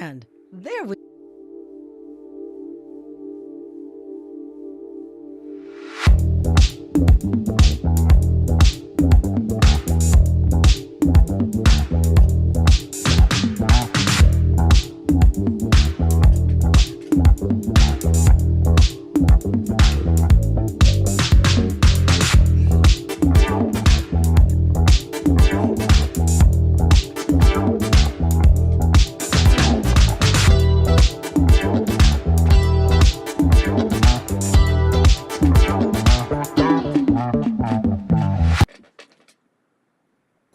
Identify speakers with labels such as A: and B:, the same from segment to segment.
A: And there we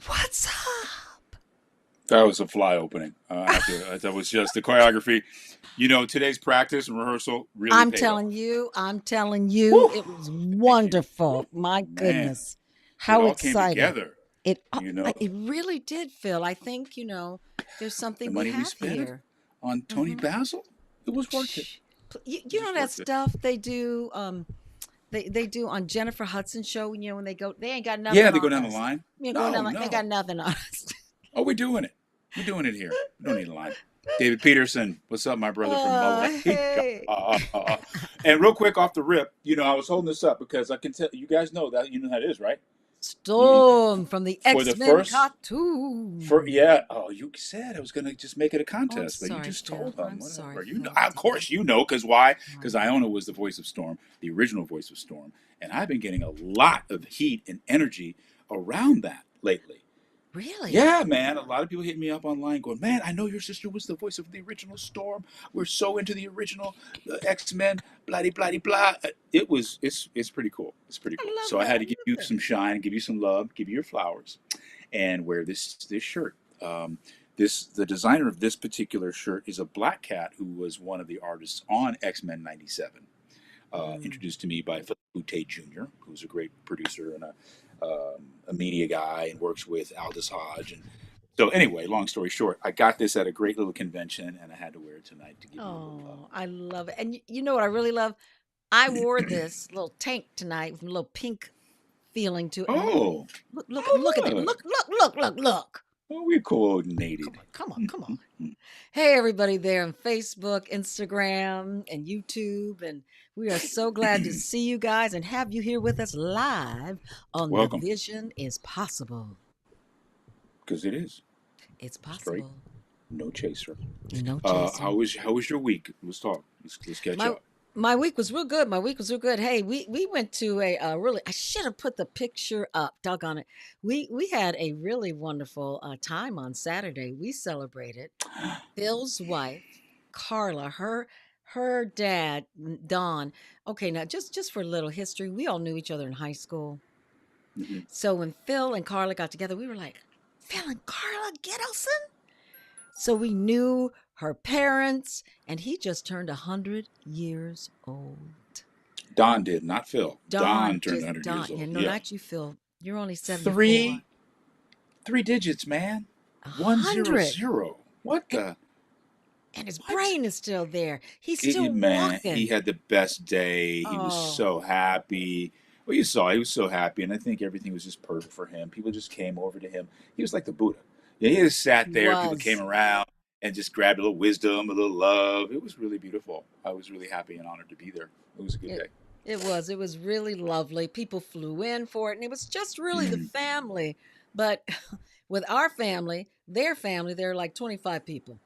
A: What's up?
B: That was a fly opening. That was just the choreography. Today's practice and rehearsal really
A: I'm
B: paid
A: telling
B: off.
A: you, I'm telling you,
B: Woo!
A: it was
B: Thank you. Woo!
A: wonderful. My
B: Man,
A: goodness.
B: it
A: How
B: all came
A: exciting.
B: together.
A: It
B: You know,
A: it really did feel. I think, there's
B: the
A: something we
B: money we
A: have
B: spent
A: here.
B: on Tony
A: Mhm.
B: Basil, it was worth it.
A: Psh,
B: It
A: you know
B: was
A: that
B: worth it.
A: stuff they do they do on Jennifer Hudson show, when they ain't got
B: Yeah,
A: nothing
B: they go
A: on
B: down the
A: us.
B: line.
A: You know, going
B: No,
A: down like they got
B: no.
A: nothing on us.
B: Oh, we're doing it. We're doing it here. We don't need a line. David Peterson, what's up, my brother from Malaysia?
A: Hey.
B: And real quick off the rip, I was holding this up because I can tell you guys know that you know how it is, right? You,
A: Storm from the
B: for the
A: X-Men
B: first For
A: cartoon.
B: yeah, oh, you said I was gonna just make it a
A: Oh, I'm
B: contest, but you
A: sorry,
B: just
A: Phil.
B: told them
A: I'm sorry,
B: whatever.
A: Phil.
B: Of course, because why?
A: I
B: Because
A: know.
B: Iona was the voice of Storm, the original voice of Storm, and I've been getting a lot of heat and energy around that lately.
A: Really?
B: Yeah, man. A lot of people hit me up online going, man, I know your sister was the voice of the original Storm. We're so into the original X-Men, blah, blah, blah. It's pretty cool. It's pretty
A: I
B: cool.
A: love
B: So I
A: it. I
B: had to give you
A: love it.
B: some shine, give you some love, give you your flowers, and wear this shirt. Um, the designer of this particular shirt is a black cat who was one of the artists on X-Men '97,
A: Mm.
B: introduced to me by Philip Boutte Jr., who's a great producer and a media guy and works with Aldous Hodge. And so, anyway, long story short, I got this at a great little convention, and I had to wear it tonight to give you a little love.
A: Oh, I love it. And you know what I really love? I wore this little tank tonight with a little pink feeling to it. And
B: Oh,
A: look at
B: oh,
A: that.
B: look.
A: Look.
B: Oh, we coordinated.
A: Come on. Hey, everybody there on Facebook, Instagram, and YouTube. And we are so glad to see you guys and have you here with us live on The
B: Welcome,
A: Vision is Possible.
B: because it is
A: It's
B: straight,
A: possible.
B: no chaser.
A: No
B: How
A: chaser.
B: was your week? Let's talk. Let's catch
A: My
B: up.
A: my week was real good. My week was real good. Hey, we went to really. I should have put the picture up. Doggone it. We had a really wonderful time on Saturday. We celebrated Phil's wife, Carla. Her dad, Don. Okay, now just for a little history, we all knew each other in high school.
B: Hmm.
A: So when Phil and Carla got together, we were like, Phil and Carla Gittelson. So we knew her parents, and he just turned 100 years old.
B: Don did, not Phil. Don
A: Don
B: turned
A: just
B: 100
A: Don.
B: years
A: Yeah,
B: old.
A: no,
B: Yeah.
A: not you, Phil. You're only 74.
B: Three, three digits, man.
A: A
B: 100.
A: hundred,
B: What
A: and
B: the?
A: and his
B: What?
A: brain is still there. He's still
B: Man, he
A: walking.
B: had the best day. He was
A: Oh,
B: so happy. Well, you saw he was so happy, and I think everything was just perfect for him. People just came over to him. He was like the Buddha. Yeah, he just sat
A: he
B: there. People
A: was.
B: came around and just grabbed a little wisdom, a little love. It was really beautiful. I was really happy and honored to be there. It was a good
A: It
B: day.
A: it was. It was really lovely. People flew in for it, and it was just really the
B: Mm.
A: family. But with our family, their family, there are like 25 people.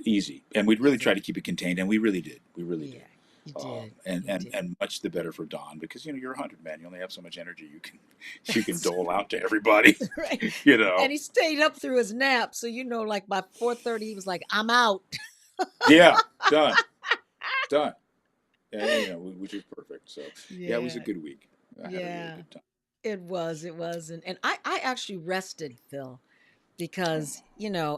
B: Easy, and we'd really try
A: Easy.
B: to keep it contained, and we really did. We really did.
A: Yeah, you did.
B: And,
A: You
B: and
A: did.
B: and much the better for Don because you're 100, man. You only have so much energy you can
A: That's
B: dole out to everybody.
A: right.
B: you know.
A: And he stayed up through his nap. So, like by 4:30, he was like, I'm out.
B: Yeah, done, done. And which is perfect. So yeah, it was a
A: Yeah.
B: good week. I had a really
A: Yeah.
B: good time.
A: It was. It was. And I actually rested, Phil, because,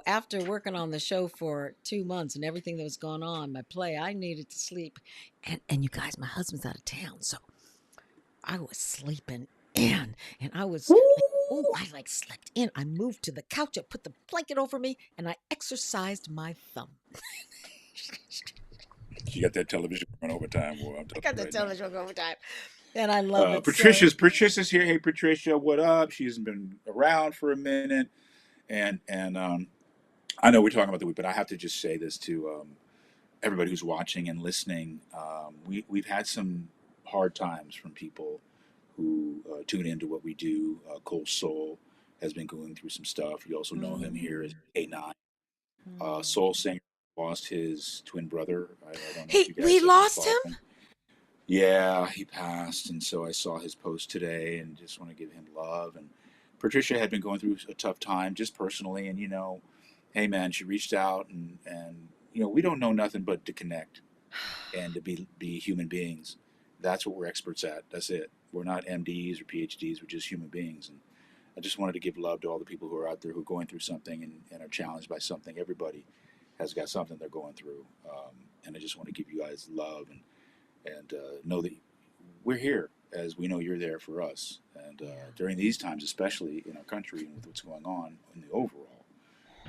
A: after working on the show for 2 months and everything that was going on, my play, I needed to sleep. And you guys, my husband's out of town. So I was sleeping in and I was like, oh, I like slept in. I moved to the couch. I put the blanket over me and I exercised my thumb.
B: You got that television going overtime. Well, I'm
A: I
B: telling
A: got
B: you
A: the
B: right now.
A: television over time. And I love it. So,
B: Patricia's here. Hey, Patricia, what up? She hasn't been around for a minute, and I know we're talking about the week, but I have to just say this to everybody who's watching and listening. We've had some hard times from people who tune into what we do. Cole Soul has been going through some stuff. You also know him here as
A: Mm,
B: K9.
A: mm.
B: Soul Singer lost his twin brother. I don't know if
A: He
B: you
A: we
B: guys have been
A: lost him.
B: following. Yeah, he passed, and so I saw his post today, and just want to give him love. And Patricia had been going through a tough time, just personally, and hey man, she reached out, and we don't know nothing but to connect and to be human beings. That's what we're experts at. That's it. We're not MDs or PhDs. We're just human beings, and I just wanted to give love to all the people who are out there who are going through something and are challenged by something. Everybody has got something they're going through, and I just want to give you guys love and know that we're here as we know you're there for us. And
A: Yeah.
B: during these times, especially in our country and with what's going on in the overall,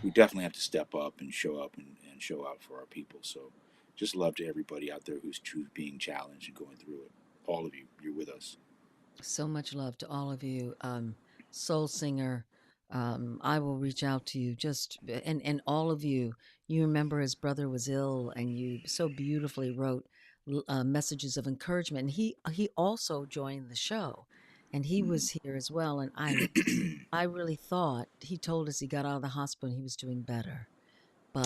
B: we definitely have to step up and show out for our people. So just love to everybody out there who's being challenged and going through it. All of you, you're with us.
A: So much love to all of you. Soul Singer, I will reach out to you just and all of you. You remember his brother was ill, and you so beautifully wrote messages of encouragement. And he also joined the show, and he was here as well. And I really thought he told us he got out of the hospital and he was doing better,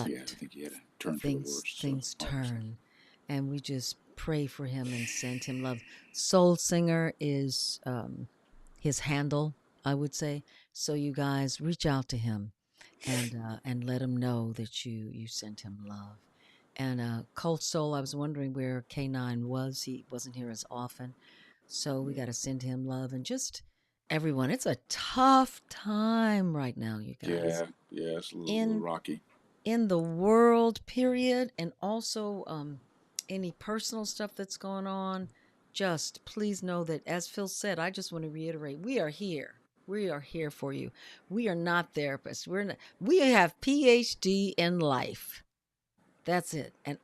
B: Yeah, I
A: but
B: think he had a turn for the
A: things
B: worst. So
A: things
B: 100%.
A: turn, and we just pray for him and send him love. Soul Singer is his handle, I would say. So you guys reach out to him and let him know that you sent him love. And Cold Soul, I was wondering where K9 was. He wasn't here as often, so we got to send him love. And just everyone, it's a tough time right now, you guys.
B: Yeah, yeah, it's a little
A: In
B: rocky.
A: in the world, period, and also any personal stuff that's going on. Just please know that, as Phil said, I just want to reiterate, we are here. We are here for you. We are not therapists. We're not, we have PhD in life. That's it. And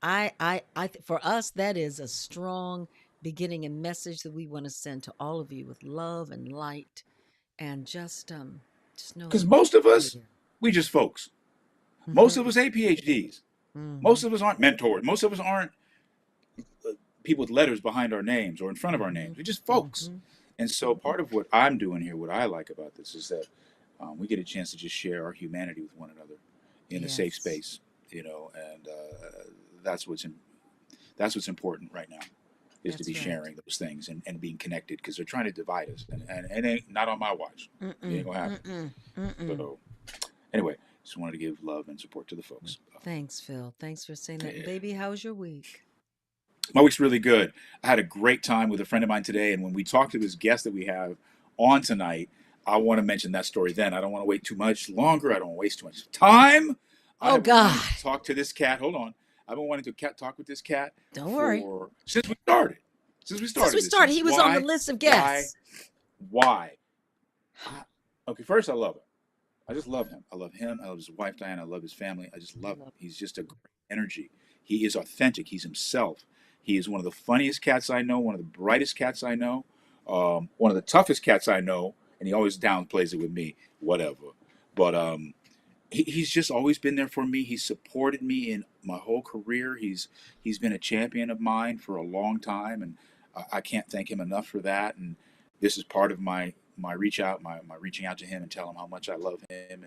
A: for us, that is a strong beginning and message that we want to send to all of you with love and light, and just know
B: Because
A: that
B: most of
A: we're
B: us,
A: here.
B: we just folks. Most of
A: Hmm.
B: us ain't PhDs.
A: Hmm.
B: Most of us aren't mentors. Most of us aren't people with letters behind our names or in front of our
A: Hmm.
B: names. We're just folks.
A: Hmm.
B: And so part of what I'm doing here, what I like about this, is that we get a chance to just share our humanity with one another in a safe
A: Yes.
B: space, and that's that's what's important right now is to
A: That's
B: be
A: right.
B: sharing those things and being connected because they're trying to divide us and it ain't not on my watch. It ain't
A: Mm-mm,
B: gonna happen.
A: mm-mm, mm-mm.
B: So anyway, just wanted to give love and support to the folks.
A: Thanks, Phil. Thanks for saying that. And
B: Yeah.
A: baby, how's your week?
B: My week's really good. I had a great time with a friend of mine today, and when we talked to this guest that we have on tonight, I want to mention that story then. I don't want to wait too much longer. I don't want to waste too much time. I
A: Oh
B: have been wanting
A: God.
B: to talk to this cat. Hold on. I've been wanting to talk with this cat
A: Don't worry.
B: for since we started. Since we
A: Since we
B: started this
A: started,
B: thing.
A: he was on the
B: Why?
A: list of
B: Why?
A: guests.
B: Why? I, okay, first I love him. I just love him. I love him. I love his wife Diana. I love his family. I just
A: I
B: love him.
A: love
B: He's just a great energy. He is authentic. He's himself. He is one of the funniest cats I know. One of the brightest cats I know. One of the toughest cats I know. And he always downplays it with me. Whatever. But he's just always been there for me. He's supported me in my whole career. He's been a champion of mine for a long time, and I can't thank him enough for that. And this is part of my reach out, my reaching out to him and tell him how much I love him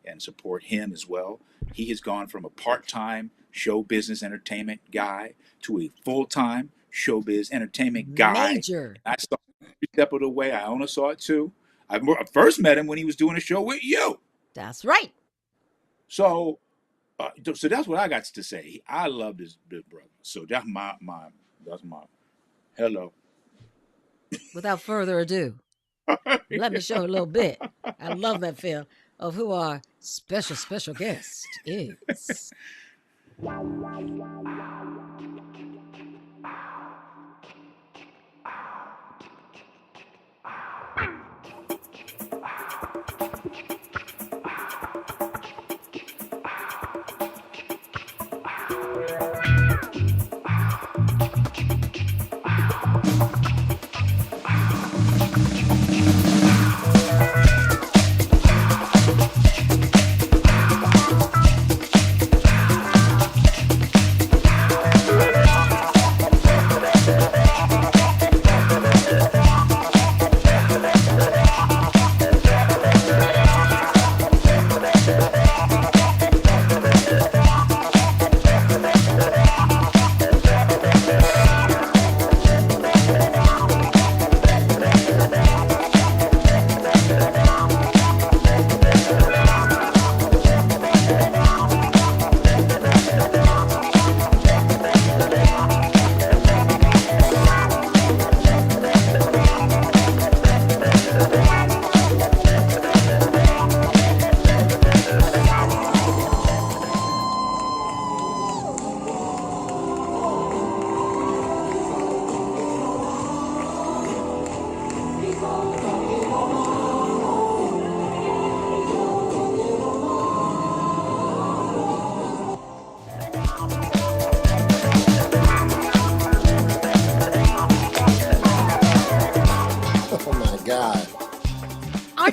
B: and support him as well. He has gone from a part time show business entertainment guy to a full time showbiz entertainment guy.
A: major.
B: I saw it every step of the way. I only saw it too. I first met him when he was doing a show with you.
A: That's right.
B: So so that's what I got to say. I love this big brother. So that's my hello.
A: Without further ado, let me show a little bit. I love that, Phil, of who our special guest is.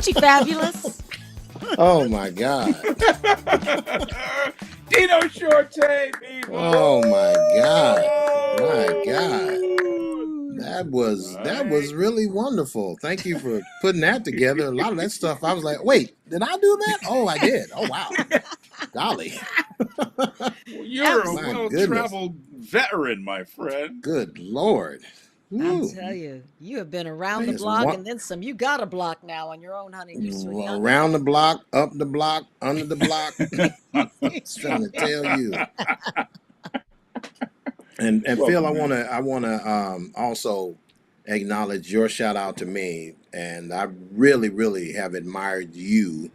A: Ain't you fabulous?
C: Oh my God.
B: Dino Shorte,
C: Oh
B: people.
C: my God. My God.
A: Ooh.
C: That was
B: Right.
C: really wonderful. Thank you for putting that together. A lot of that stuff I was like, wait, did I do that? Oh, I did. Oh wow. Golly.
B: Well, you're a
A: Abs-
C: My goodness.
B: well-traveled veteran, my friend.
C: Good Lord.
A: I
C: Woo.
A: tell you, you have been around
C: Hey,
A: the
C: it's
A: block
C: one
A: and then some. You got a block now on your own, honey. You sweet youngin'.
C: around the block, up the block, under the block. Just trying to tell you. And
B: Well,
C: Phil, I
B: man.
C: wanna also acknowledge your shout out to me, and I really, really have admired you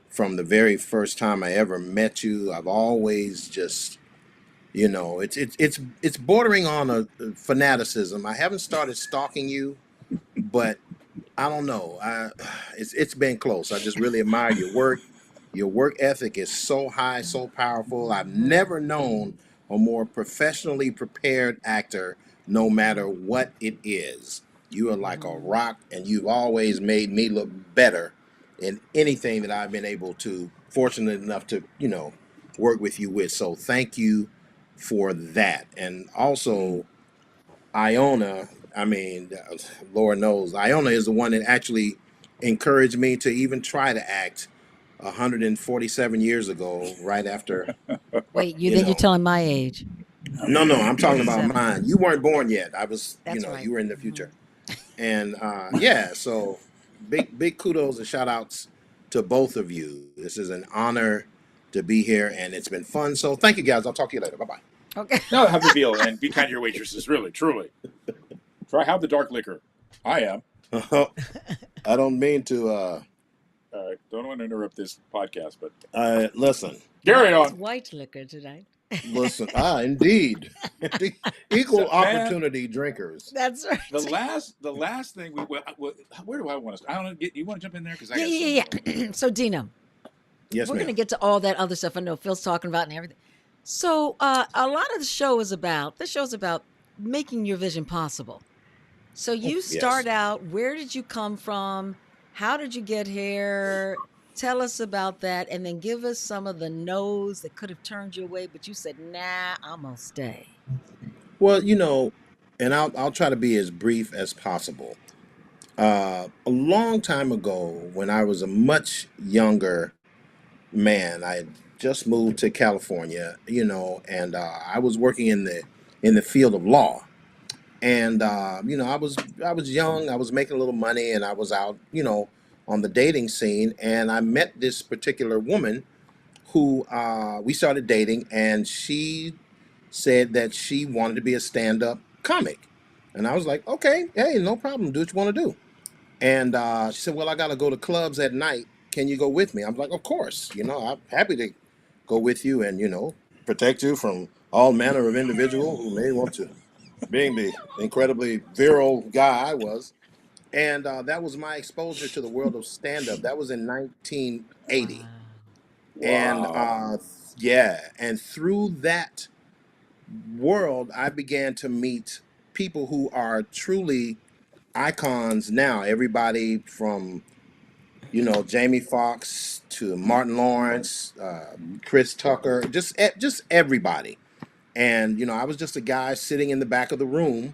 C: from the very first time I ever met you. I've always just, it's bordering on a fanaticism. I haven't started stalking you, but I don't know. It's been close. I just really admire your work. Your work ethic is so high, so powerful. I've
A: Mhm.
C: never known a more professionally prepared actor, no matter what it is. You are like a
A: Mhm.
C: rock, and you've always made me look better in anything that I've been able to, fortunate enough to, work with you with. So thank you for that. And
B: Mm.
C: also, Iona, I mean, Lord knows, Iona is the one that actually encouraged me to even try to act 147 years ago, right after,
A: Wait, you
C: you
A: then you're
C: know.
A: telling my age.
C: No, no, I'm talking about
A: 47.
C: mine. You weren't born yet. I was,
A: That's
C: you
A: right.
C: were in the future.
A: Mhm.
C: And yeah, so big kudos and shout outs to both of you. This is an honor to be here and it's been fun. So thank you guys. I'll talk to you later. Bye bye.
A: Okay.
B: No, have the veal and be kind to your waitresses. Really, truly. Try have the dark liquor. I am.
C: I don't mean to
B: Don't want to interrupt this podcast, but
C: listen.
B: carry
A: Mine is
B: on.
A: white liquor tonight.
C: Listen, indeed.
B: So,
C: Equal
B: man,
C: opportunity drinkers.
A: That's
B: the
A: right.
B: last thing where do I want to? I don't know. You want to jump in there because I
A: Yeah,
B: got
A: yeah,
B: some.
A: yeah, yeah. So Dino,
C: Yes,
A: we're
C: ma'am.
A: gonna get to all that other stuff. I know Phil's talking about and everything. So a lot of the show is about this show's about making your vision possible. So you
C: Yes.
A: start out, where did you come from? How did you get here? Tell us about that and then give us some of the no's that could have turned you away, but you said, nah, I'm gonna stay.
C: Well, and I'll try to be as brief as possible. A long time ago, when I was a much younger man, I had just moved to California, and I was working in the field of law. And I was young, I was making a little money, and I was out, on the dating scene, and I met this particular woman who we started dating, and she said that she wanted to be a stand-up comic, and I was like, okay, hey, no problem, do what you want to do. And she said, well, I got to go to clubs at night. Can you go with me? I'm like, of course, I'm happy to go with you and protect you from all manner of individual who may want to, being the incredibly virile guy I was. And that was my exposure to the world of stand-up. That was in 1980.
A: Wow.
C: And
B: Wow.
C: yeah, and through that world, I began to meet people who are truly icons now. Everybody from, Jamie Foxx to Martin Lawrence, Chris Tucker, just everybody. And I was just a guy sitting in the back of the room,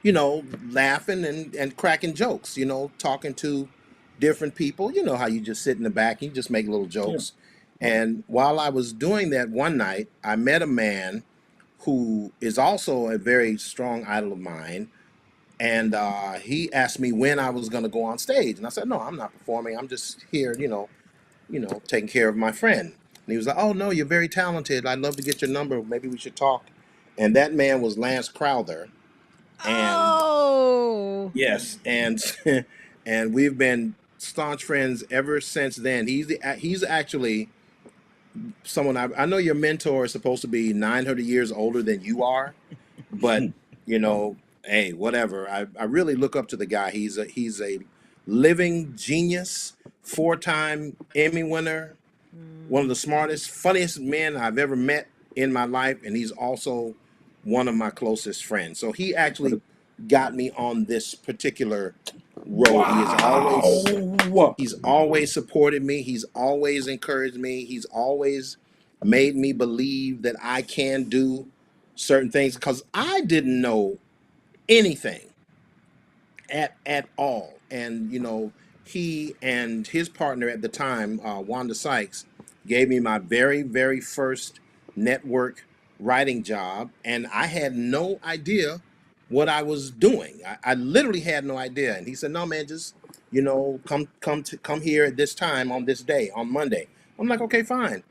C: laughing and cracking jokes, talking to different people. You know how you just sit in the back and you just make little
B: Yeah.
C: jokes. And while I was doing that one night, I met a man who is also a very strong idol of mine. And he asked me when I was going to go on stage. And I said, no, I'm not performing. I'm just here, taking care of my friend. And he was like, oh, no, you're very talented. I'd love to get your number. Maybe we should talk. And that man was Lance Crowther. And
A: Oh.
C: yes, and and we've been staunch friends ever since then. He's actually someone I know your mentor is supposed to be 900 years older than you are, but hey, whatever. I really look up to the guy. He's a living genius, four-time Emmy winner, one of the
A: Mm.
C: smartest, funniest men I've ever met in my life, and he's also one of my closest friends. So he
B: What
C: actually
B: a,
C: got me on this particular road. He is
B: wow.
C: always He's always supported me. He's always encouraged me. He's always made me believe that I can do certain things because I didn't know anything at all. And he and his partner at the time, Wanda Sykes, gave me my very first network writing job, and I had no idea what I was doing. I literally had no idea. And he said, "No, man, just come here at this time on this day on Monday." I'm like, "Okay, fine."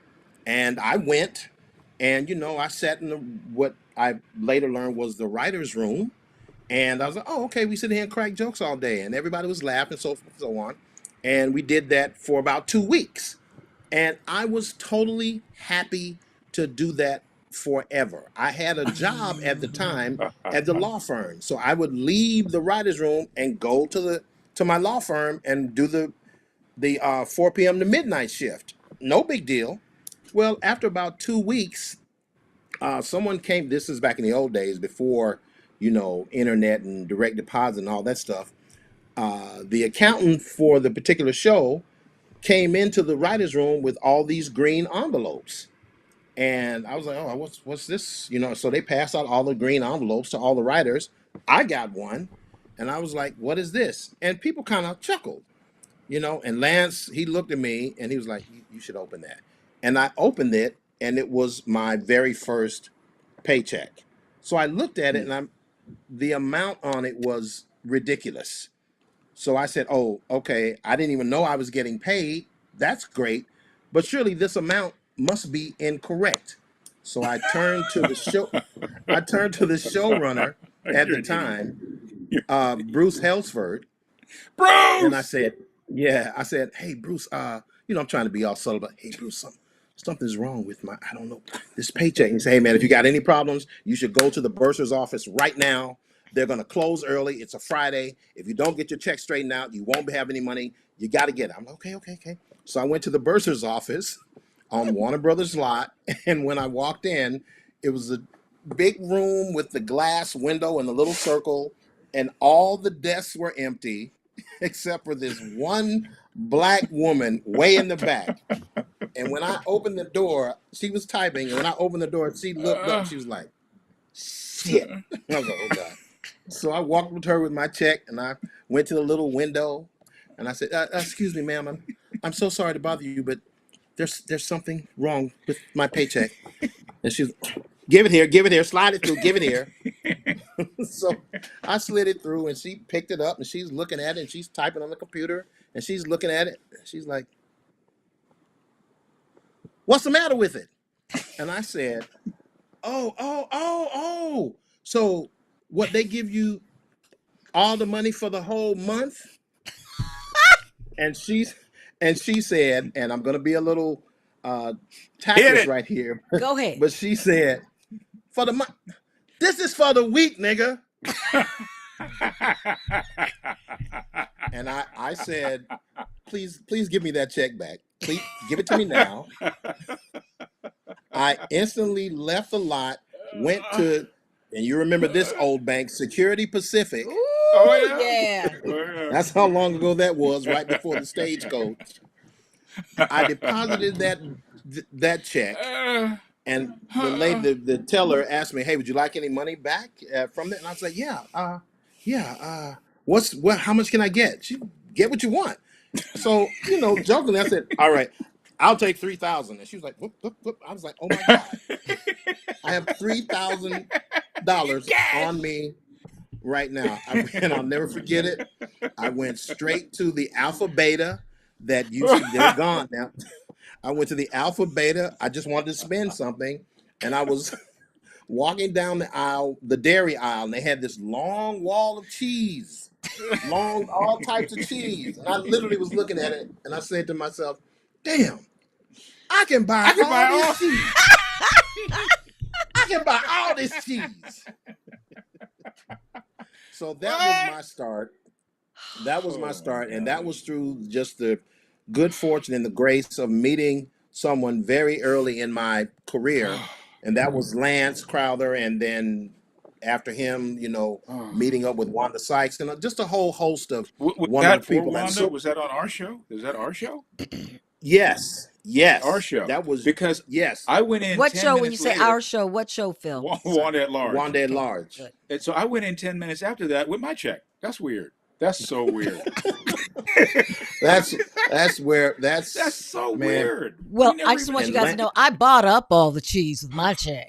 C: And I went, and I sat in what I later learned was the writer's room, and I was like, "Oh, okay." We sit here and crack jokes all day, and everybody was laughing, so forth and so on. And we did that for about 2 weeks, and I was totally happy to do that forever. I had a job at the time at the law firm, so I would leave the writers' room and go to my law firm and do the 4 p.m. to midnight shift. No big deal. Well, after about 2 weeks, someone came. This is back in the old days before internet and direct deposit and all that stuff. The accountant for the particular show came into the writers' room with all these green envelopes, and I was like, "Oh, what's this?" So they passed out all the green envelopes to all the writers. I got one, and I was like, "What is this?" And people kind of chuckled. And Lance, he looked at me and he was like, "You should open that." And I opened it, and it was my very first paycheck. So I looked at it, and the amount on it was ridiculous. So I said, "Oh, okay. I didn't even know I was getting paid. That's great, but surely this amount must be incorrect." So I turned to the show. I turned to the showrunner at
B: You're
C: the
B: an idiot.
C: time,
B: You're
C: Bruce Helsford, and I
B: Bruce.
C: said, "Yeah." I said, "Hey, Bruce. I'm trying to be all subtle, but hey, Bruce, something's wrong with I don't know, this paycheck." And he said, "Hey, man, if you got any problems, you should go to the bursar's office right now. They're gonna close early. It's a Friday. If you don't get your check straightened out, you won't have any money. You got to get it." I'm like, "Okay, okay, okay." So I went to the bursar's office on Warner Brothers lot, and when I walked in, it was a big room with the glass window and the little circle, and all the desks were empty except for this one black woman way in the back. And when I opened the door, she was typing, and when I opened the door, she looked up and she was like, "Shit." I was like, "Oh God." So I walked with her with my check, and I went to the little window, and I said, "Excuse me, ma'am, I'm so sorry to bother you, but there's something wrong with my paycheck." And she's, give it here, slide it through, give it here." So I slid it through, and she picked it up, and she's looking at it, and she's typing on the computer, and she's looking at it. She's like, "What's the matter with it?" And I said, "Oh, oh, oh, oh. So what, they give you all the money for the whole month?" And she said, and I'm gonna be a little uh
B: Hit
C: tactless
B: it.
C: right here,
A: Go ahead.
C: but she said, "For the month, this is for the week, nigga." And I said, please give me that check back. Please give it to me now. I instantly left the lot, went to, and you remember this old bank, Security Pacific.
B: Oh
A: Ooh,
B: yeah.
A: yeah.
B: Oh
C: That's how long ago that was, right before the stagecoach. I deposited that check, and the lady, the teller, asked me, "Hey, would you like any money back from it?" And I was like, "Yeah, yeah. What? How much can I get?" She, "Get what you want." So jokingly, I said, "All right, I'll take 3,000." And she was like, "Whoop, whoop, whoop." I was like, "Oh my God, I have $3,000
B: Cash.
C: on me right now." And I'll never forget it. I went straight to the Alpha Beta that used to. They're gone now. I went to the Alpha Beta. I just wanted to spend something, and I was walking down the aisle, the dairy aisle, and they had this long wall of cheese, long, all types of cheese. And I literally was looking at it, and I said to myself, "Damn, I can buy
B: I can
C: all
B: buy
C: this
B: all.
C: cheese. I can buy all this cheese." So that was
B: What?
C: my start. That was my
B: Oh my
C: start, and that
B: gosh.
C: was through just the good fortune and the grace of meeting someone very early in my career, and that was Lance Crowther, and then after him,
B: Oh.
C: meeting up with Wanda Sykes and just a whole host of
B: Was
C: wonderful
B: that for
C: people. And
B: Wanda?
C: so,
B: Was that on our show? Is that our show?
C: yes,
B: Our
C: yes,
B: show.
C: that was,
B: Because
C: yes,
B: I went in
A: What
B: 10
A: show? When you
B: minutes
A: say
B: later,
A: our show, what show, Phil? Sorry.
B: Wanda at large.
C: Wanda at
A: Okay,
C: large.
A: good.
B: And so I went in 10 minutes after that with my check. That's weird. That's so weird.
C: That's where
B: That's
C: that's
B: so
C: man.
B: weird. We
A: Well, I
B: never
A: just
B: even
A: want you
C: And
A: guys to know I bought up all the cheese with my check.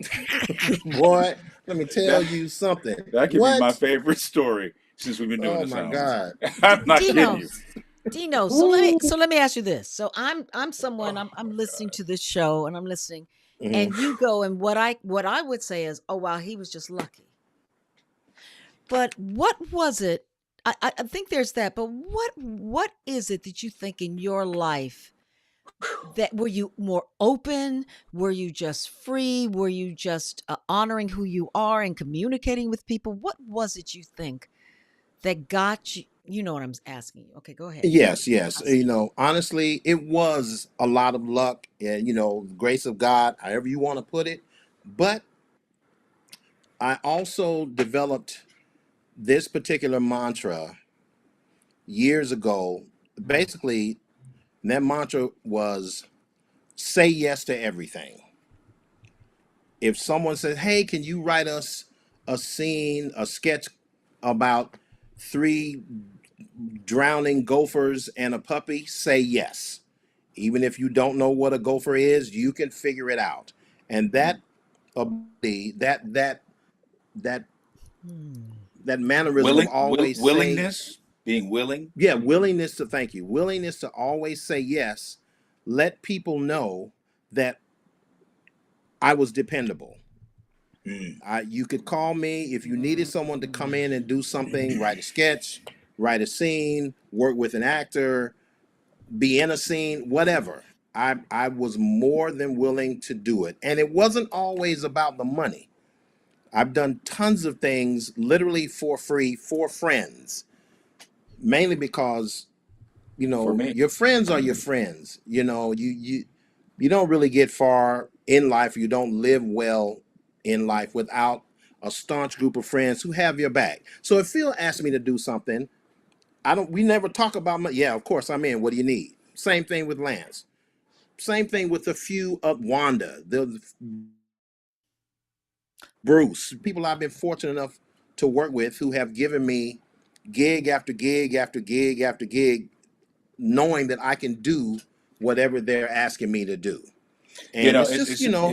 C: boy, let me tell
B: that
C: you something.
B: that could be my
C: What?
B: favorite story since we've been doing
C: Oh
B: this
C: my
B: house.
C: God.
B: I'm not kidding
A: Dino,
B: you.
A: Dino. So let me
C: Ooh.
A: so let me ask you this. So I'm someone
B: Oh
A: I'm
B: my
A: listening
B: god.
A: to this show and I'm listening, and
C: Mhm.
A: you go and what I would say is, oh wow, he was just lucky. But what was it? I think there's that. But what is it that you think in your life that were you more open? Were you just free? Were you just honoring who you are and communicating with people? What was it you think that got you? You know what I'm asking you. Okay, go ahead.
C: Yes, yes.
A: I see.
C: Honestly, it was a lot of luck and grace of God, however you want to put it. But I also developed this particular mantra years ago.
A: Mm,
C: Basically, that mantra was say yes to everything. If someone says, "Hey, can you write us a scene, a sketch about three drowning gophers and a puppy?" Say yes. Even if you don't know what a gopher is, you can figure it out. And that
B: Mm.
C: ability, that
A: hmm.
C: that mannerism of always saying,
B: Willingness, being willing.
C: yeah, willingness to thank you, willingness to always say yes, let people know that I was dependable.
B: Mm.
C: You could call me if you needed someone to come in and do something, write a sketch, write a scene, work with an actor, be in a scene, whatever. I was more than willing to do it. And it wasn't always about the money. I've done tons of things literally for free for friends, mainly because,
B: For me.
C: your friends are your friends. You don't really get far in life. You don't live well in life without a staunch group of friends who have your back. So if Phil asked me to do something, we never talk about money. Yeah, of course I'm in. What do you need? Same thing with Lance. Same thing with a few of Wanda, the Bruce, people I've been fortunate enough to work with who have given me gig after gig after gig after gig, knowing that I can do whatever they're asking me to do.
B: You
C: And
B: know,
C: it's just,
B: you
C: go
B: know,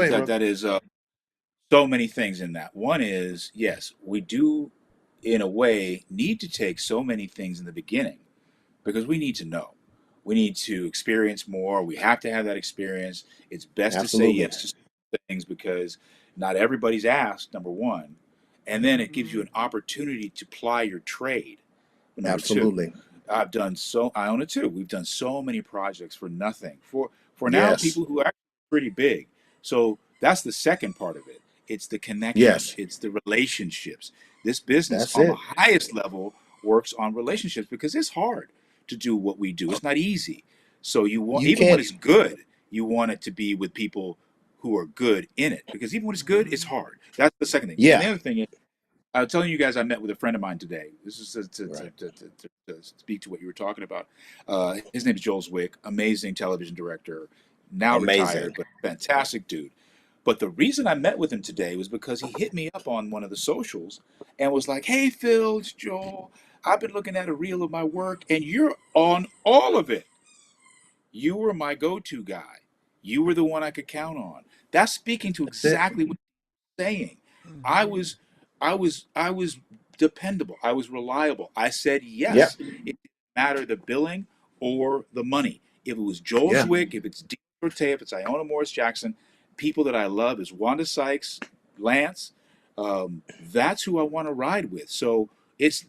C: ahead, bro.
B: that is so many things in that. One is, yes, we do, in a way, need to take so many things in the beginning because we need to know. We need to experience more. We have to have that experience. It's best to say
C: Absolutely.
B: yes to things because not everybody's asked, number one. And then it gives you
A: Mhm.
B: an opportunity to ply your trade. Number two,
C: Absolutely.
B: I own it too. We've done so many projects for nothing. For now,
C: Yes.
B: people who are pretty big. So that's the second part of it. It's the connections,
C: Yes.
B: it's the relationships. This business
C: That's
B: on the
C: it.
B: highest level works on relationships because it's hard to do what we do. It's not easy. So you want,
C: You
B: even when
C: can't.
B: it's good, you want it to be with people who are good in it because even when it's good, it's
A: Mhm.
B: hard. That's the second thing. And the
C: Yeah.
B: other thing is, I was telling you guys I met with a friend of mine today. This is
C: Right.
B: to speak to what you were talking about. His name is Joel Zwick, amazing television director, now
C: Amazing.
B: retired, but fantastic dude. But the reason I met with him today was because he hit me up on one of the socials and was like, "Hey Phil, it's Joel. I've been looking at a reel of my work, and you're on all of it. You were my go-to guy. You were the one I could count on." That's speaking to
C: That's it.
B: exactly what saying. I
A: Mhm.
B: was I was dependable. I was reliable. I said
C: Yep.
B: yes. It didn't matter the billing or the money. If it was Joel
C: Yeah.
B: Zwick, if it's Dino Shorte, if it's Iona Morris Jackson, people that I love is Wanda Sykes, Lance. That's who I want to ride with. So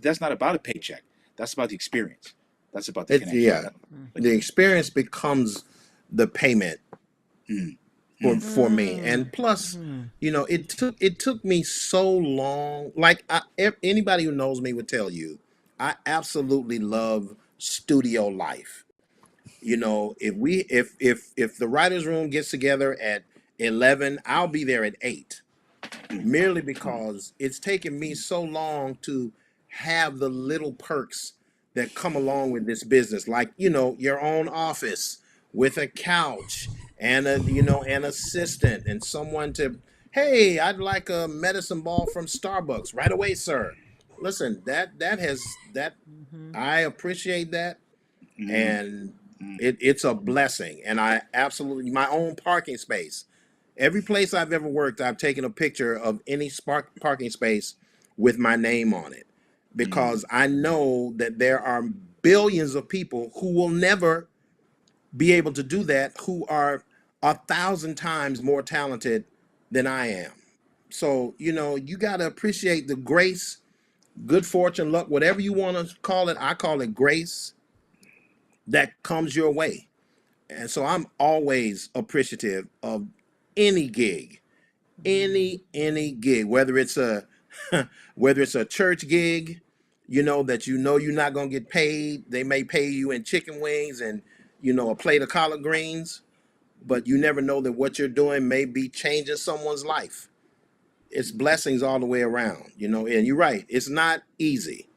B: that's not about a paycheck. That's about the experience. That's about the connection.
C: Yeah. The
A: Mhm.
C: experience becomes the payment
B: Mm,
C: for
B: mm.
C: me. And
A: Mm.
C: plus,
A: Mhm.
C: it took me so long. Like anybody who knows me would tell you, I absolutely love studio life. If the writers room gets together at 11, I'll be there at 8. merely
B: Mm,
C: because it's taken me so long to have the little perks that come along with this business, like your own office with a couch and an assistant and someone to, hey, I'd like a medicine ball from Starbucks right away, sir. Listen, that
A: Mm-hmm.
C: I appreciate that,
B: mm,
C: and
B: mm,
C: it's a blessing. And I absolutely, my own parking space. Every place I've ever worked, I've taken a picture of any spark parking space with my name on it,
B: mm,
C: because I know that there are billions of people who will never be able to do that, who are 1,000 times more talented than I am. So, you got to appreciate the grace, good fortune, luck, whatever you want to call it. I call it grace that comes your way. And so I'm always appreciative of any gig, any gig, whether it's a whether it's a church gig, that you're not gonna get paid. They may pay you in chicken wings and a plate of collard greens, but you never know that what you're doing may be changing someone's life. It's blessings all the way around, and you're right, it's not easy.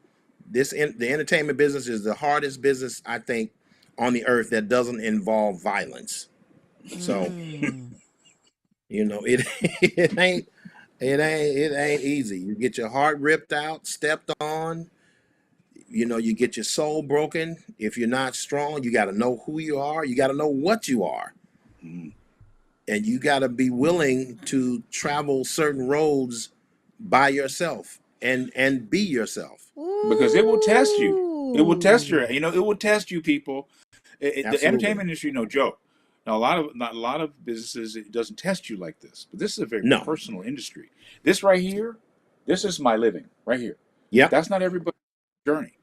C: The entertainment business is the hardest business, I think, on the earth that doesn't involve violence. So,
A: Mm.
C: it it ain't easy. You get your heart ripped out, stepped on, you get your soul broken. If you're not strong, you got to know who you are, you got to know what you are,
B: mm.
C: and you got to be willing to travel certain roads by yourself and be yourself.
B: Because it will test you. It will test
A: Ooh.
B: your. It will test you, people. The
C: Absolutely.
B: entertainment industry, no joke. Now, not a lot of businesses, it doesn't test you like this. But this is a very
C: No.
B: personal industry. This right here, this is my living right here.
C: Yep.
B: That's not everybody's journey.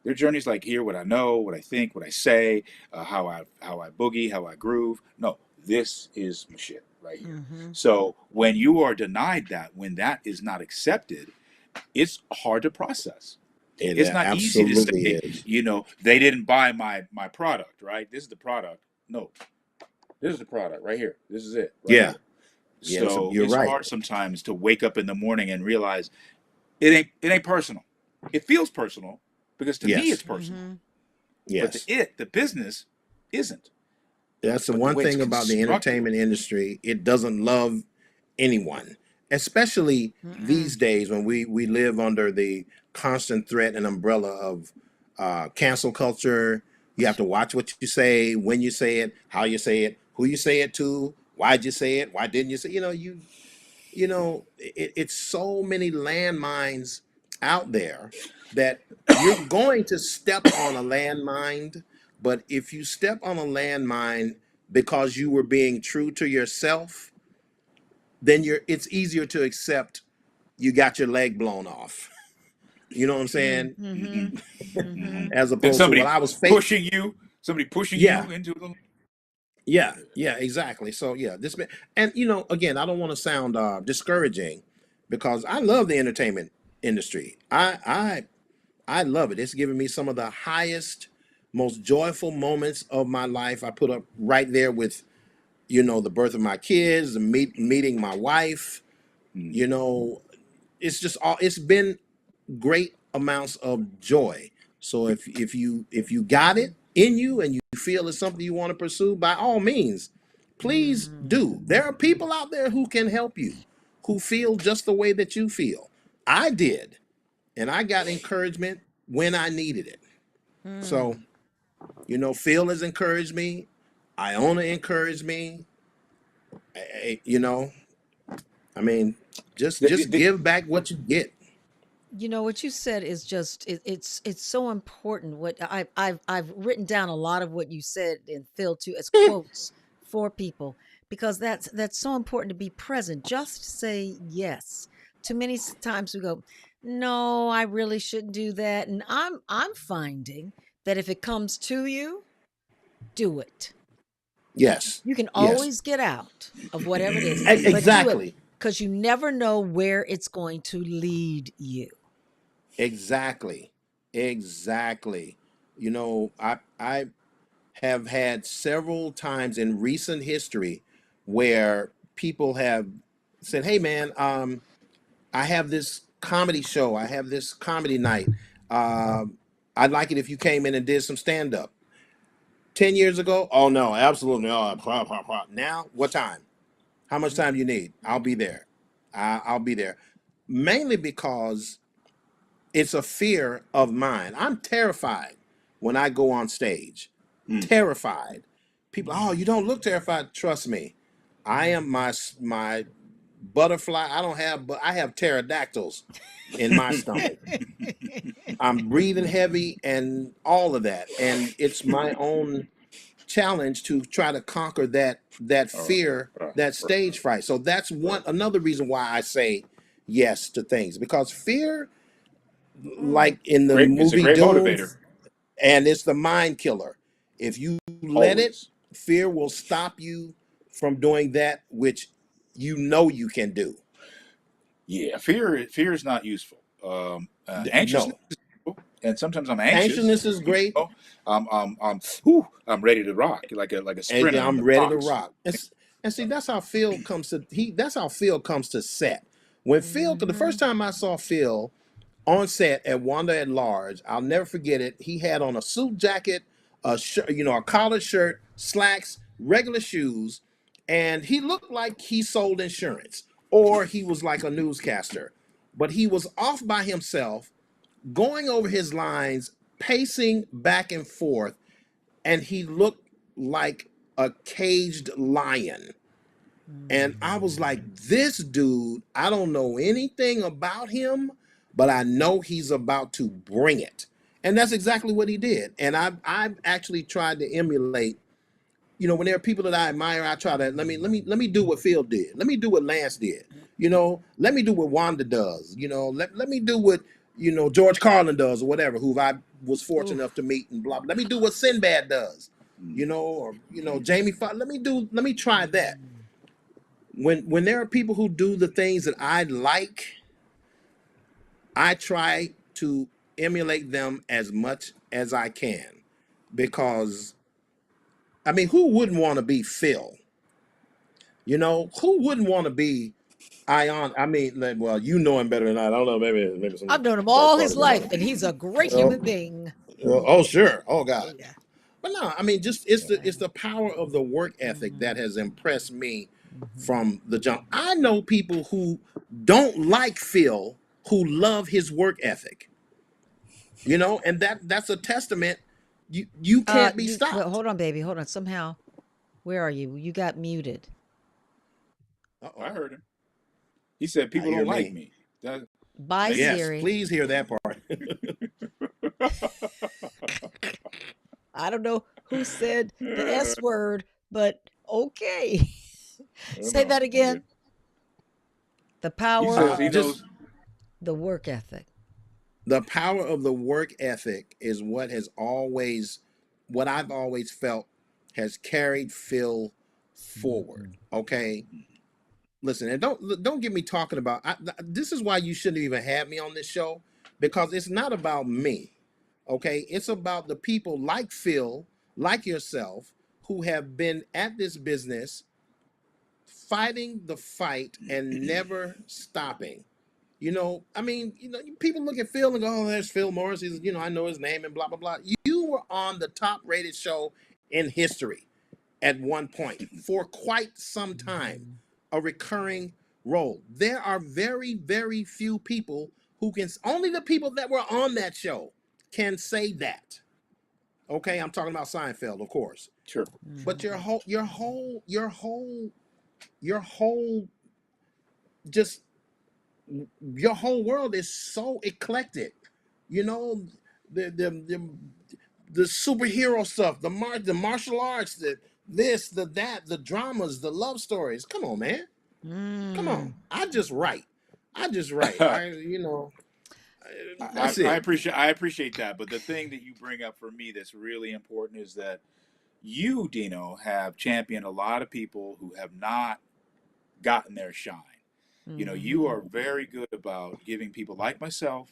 B: Their journey's like here, what I know, what I think, what I say, how I boogie, how I groove. No, this is my shit right here.
A: Mm-hmm.
B: So when you are denied that, when that is not accepted, it's hard to process.
C: It
B: It's not easy to
C: absolutely
B: say,
C: is.
B: they didn't buy my product, right? This is the product. No, this is the product right here. This is it right
C: Yeah.
B: here.
C: Yeah,
B: So
C: you're
B: it's
C: right.
B: hard sometimes to wake up in the morning and realize it ain't personal. It feels personal because to me it's
C: Yes.
B: personal,
A: Mm-hmm.
B: but
C: Yes.
B: the business isn't.
C: That's the
B: But the
C: one
B: way it's
C: thing about the
B: constructed,
C: entertainment industry. It doesn't love anyone, especially
A: Mm-mm.
C: these days when we live under the constant threat and umbrella of cancel culture. You have to watch what you say, when you say it, how you say it, who you say it to, why'd you say it, why didn't you say, it's so many landmines out there that you're going to step on a landmine. But if you step on a landmine because you were being true to yourself, then it's easier to accept you got your leg blown off. You know what I'm saying?
A: Mm-hmm.
B: mm-hmm,
A: Mm-hmm.
B: mm-hmm.
C: As
B: Then
C: opposed to, well, I was fake.
B: somebody pushing
C: Yeah,
B: you into the.
C: yeah, exactly. So yeah, and again, I don't want to sound discouraging, because I love the entertainment industry. I love it. It's given me some of the highest, most joyful moments of my life. I put up right there with, the birth of my kids, the meeting my wife.
B: Mm,
C: You know, it's just all. It's been great amounts of joy. So if you got it in you and you feel it's something you want to pursue, by all means, please
A: Mm.
C: do. There are people out there who can help you, who feel just the way that you feel. I did, and I got encouragement when I needed it. So,
A: Mm.
C: Phil has encouraged me. Iona encouraged me. I- you know, I mean, just
B: the,
C: just
B: the,
C: give back what you get.
A: You know what you said is just it's so important. What I've written down a lot of what you said and Phil too as quotes for people, because that's so important to be present. Just say yes. Too many times we go, no, I really shouldn't do that, and I'm finding that if it comes to you, do it.
C: Yes,
A: You can
C: yes,
A: always get out of whatever it is, but do it
C: exactly.
A: because you never know where it's going to lead you.
C: Exactly. Exactly. I have had several times in recent history where people have said, "Hey, man, I have this comedy show. I have this comedy night. Um, I'd like it if you came in and did some stand up." 10 years ago, oh no, absolutely. Oh, now, what time? How much time do you need? I'll be there. I'll be there. Mainly because it's a fear of mine. I'm terrified when I go on stage.
B: Mm.
C: Terrified. People, oh, you don't look terrified. Trust me, I am my butterfly. I don't have, but I have pterodactyls in my stomach. I'm breathing heavy and all of that, and it's my own challenge to try to conquer that
B: Uh,
C: fear,
B: uh,
C: that
B: uh,
C: stage fright. So that's one another reason why I say yes to things, because fear, like in the
B: Great. It's a
C: movie
B: great
C: Doom,
B: motivator.
C: and it's the mind killer. If you let it,
B: Always.
C: fear will stop you from doing that which you know you can do.
B: Yeah. Fear is not useful. Anxiousness
C: No,
B: is useful, and sometimes I'm anxious.
C: anxiousness is great,
B: I'm ready to rock like a
C: and
B: sprinter in
C: I'm
B: the
C: ready to
B: box.
C: rock. And see, that's how Phil comes to he. That's how Phil comes to set. When Phil, cause the first time I saw Phil on set at Wanda at Large, I'll never forget it. He had on a suit jacket, a shirt, a collared shirt, slacks, regular shoes, and he looked like he sold insurance or he was like a newscaster. But he was off by himself, going over his lines, pacing back and forth, and he looked like a caged lion. And I was like, this dude, I don't know anything about him, but I know he's about to bring it. And that's exactly what he did. And I've actually tried to emulate, when there are people that I admire, I try to let me do what Phil did. Let me do what Lance did. Let me do what Wanda does. Let me do what, George Carlin does or whatever, who I was fortunate enough to meet and blah. Let me do what Sinbad does, or Jamie Foxx. Let me try that. When there are people who do the things that I like, I try to emulate them as much as I can, because I mean, who wouldn't want to be Phil? Who wouldn't want to be Ion? I mean, well, you know him better than I don't know. Maybe some
A: I've known him
C: dark
A: all
C: part
A: his
C: of your
A: life,
C: mind.
A: and he's a great
C: Oh,
A: human being.
C: oh, sure. Oh
A: Oh
C: God.
A: yeah,
C: But no, I mean, just it's the
A: yeah.
C: power of the work ethic that has impressed me
A: Mhm.
C: from the jump. I know people who don't like Phil who love his work ethic. And that's a testament. You can't be
A: You well,
C: stopped.
A: hold on, baby, hold on. Somehow, where are you? You got muted.
C: Uh
B: I
C: oh.
B: heard him. He said
C: I
B: people
C: hear
B: don't like
C: me.
B: me. That
A: Bye,
B: maybe.
C: Yes,
A: Siri.
C: please hear that part.
A: I don't know who said the S word, but okay.
B: I don't
A: Say
B: know.
A: that again. The
B: He
A: power
B: says he
A: of
C: Just
B: knows.
A: the work ethic.
C: the power of the work ethic is what I've always felt has carried Phil forward.
A: Mhm.
C: Okay, listen, and don't get me talking about. This is why you shouldn't even have me on this show, because it's not about me. Okay, it's about the people like Phil, like yourself, who have been at this business, fighting the fight and never stopping. I mean, people look at Phil and go, "Oh, there's Phil Morris. I know his name and blah blah blah." You were on the top rated show in history at one point for quite some time,
A: Mhm.
C: a recurring role. There are very, very few people who can. Only the people that were on that show can say that. Okay, I'm talking about Seinfeld, of course.
B: Sure.
C: But
A: Mhm.
C: your whole, just your whole world is so eclectic. You know, the superhero stuff, the martial arts, the that, the dramas, the love stories. Come on, man. Come on.
A: Mm.
C: I just write. I just write. That's it.
B: I appreciate that. But the thing that you bring up for me that's really important is that you, Dino, have championed a lot of people who have not gotten their shine. You
A: Mhm.
B: are very good about giving people like myself,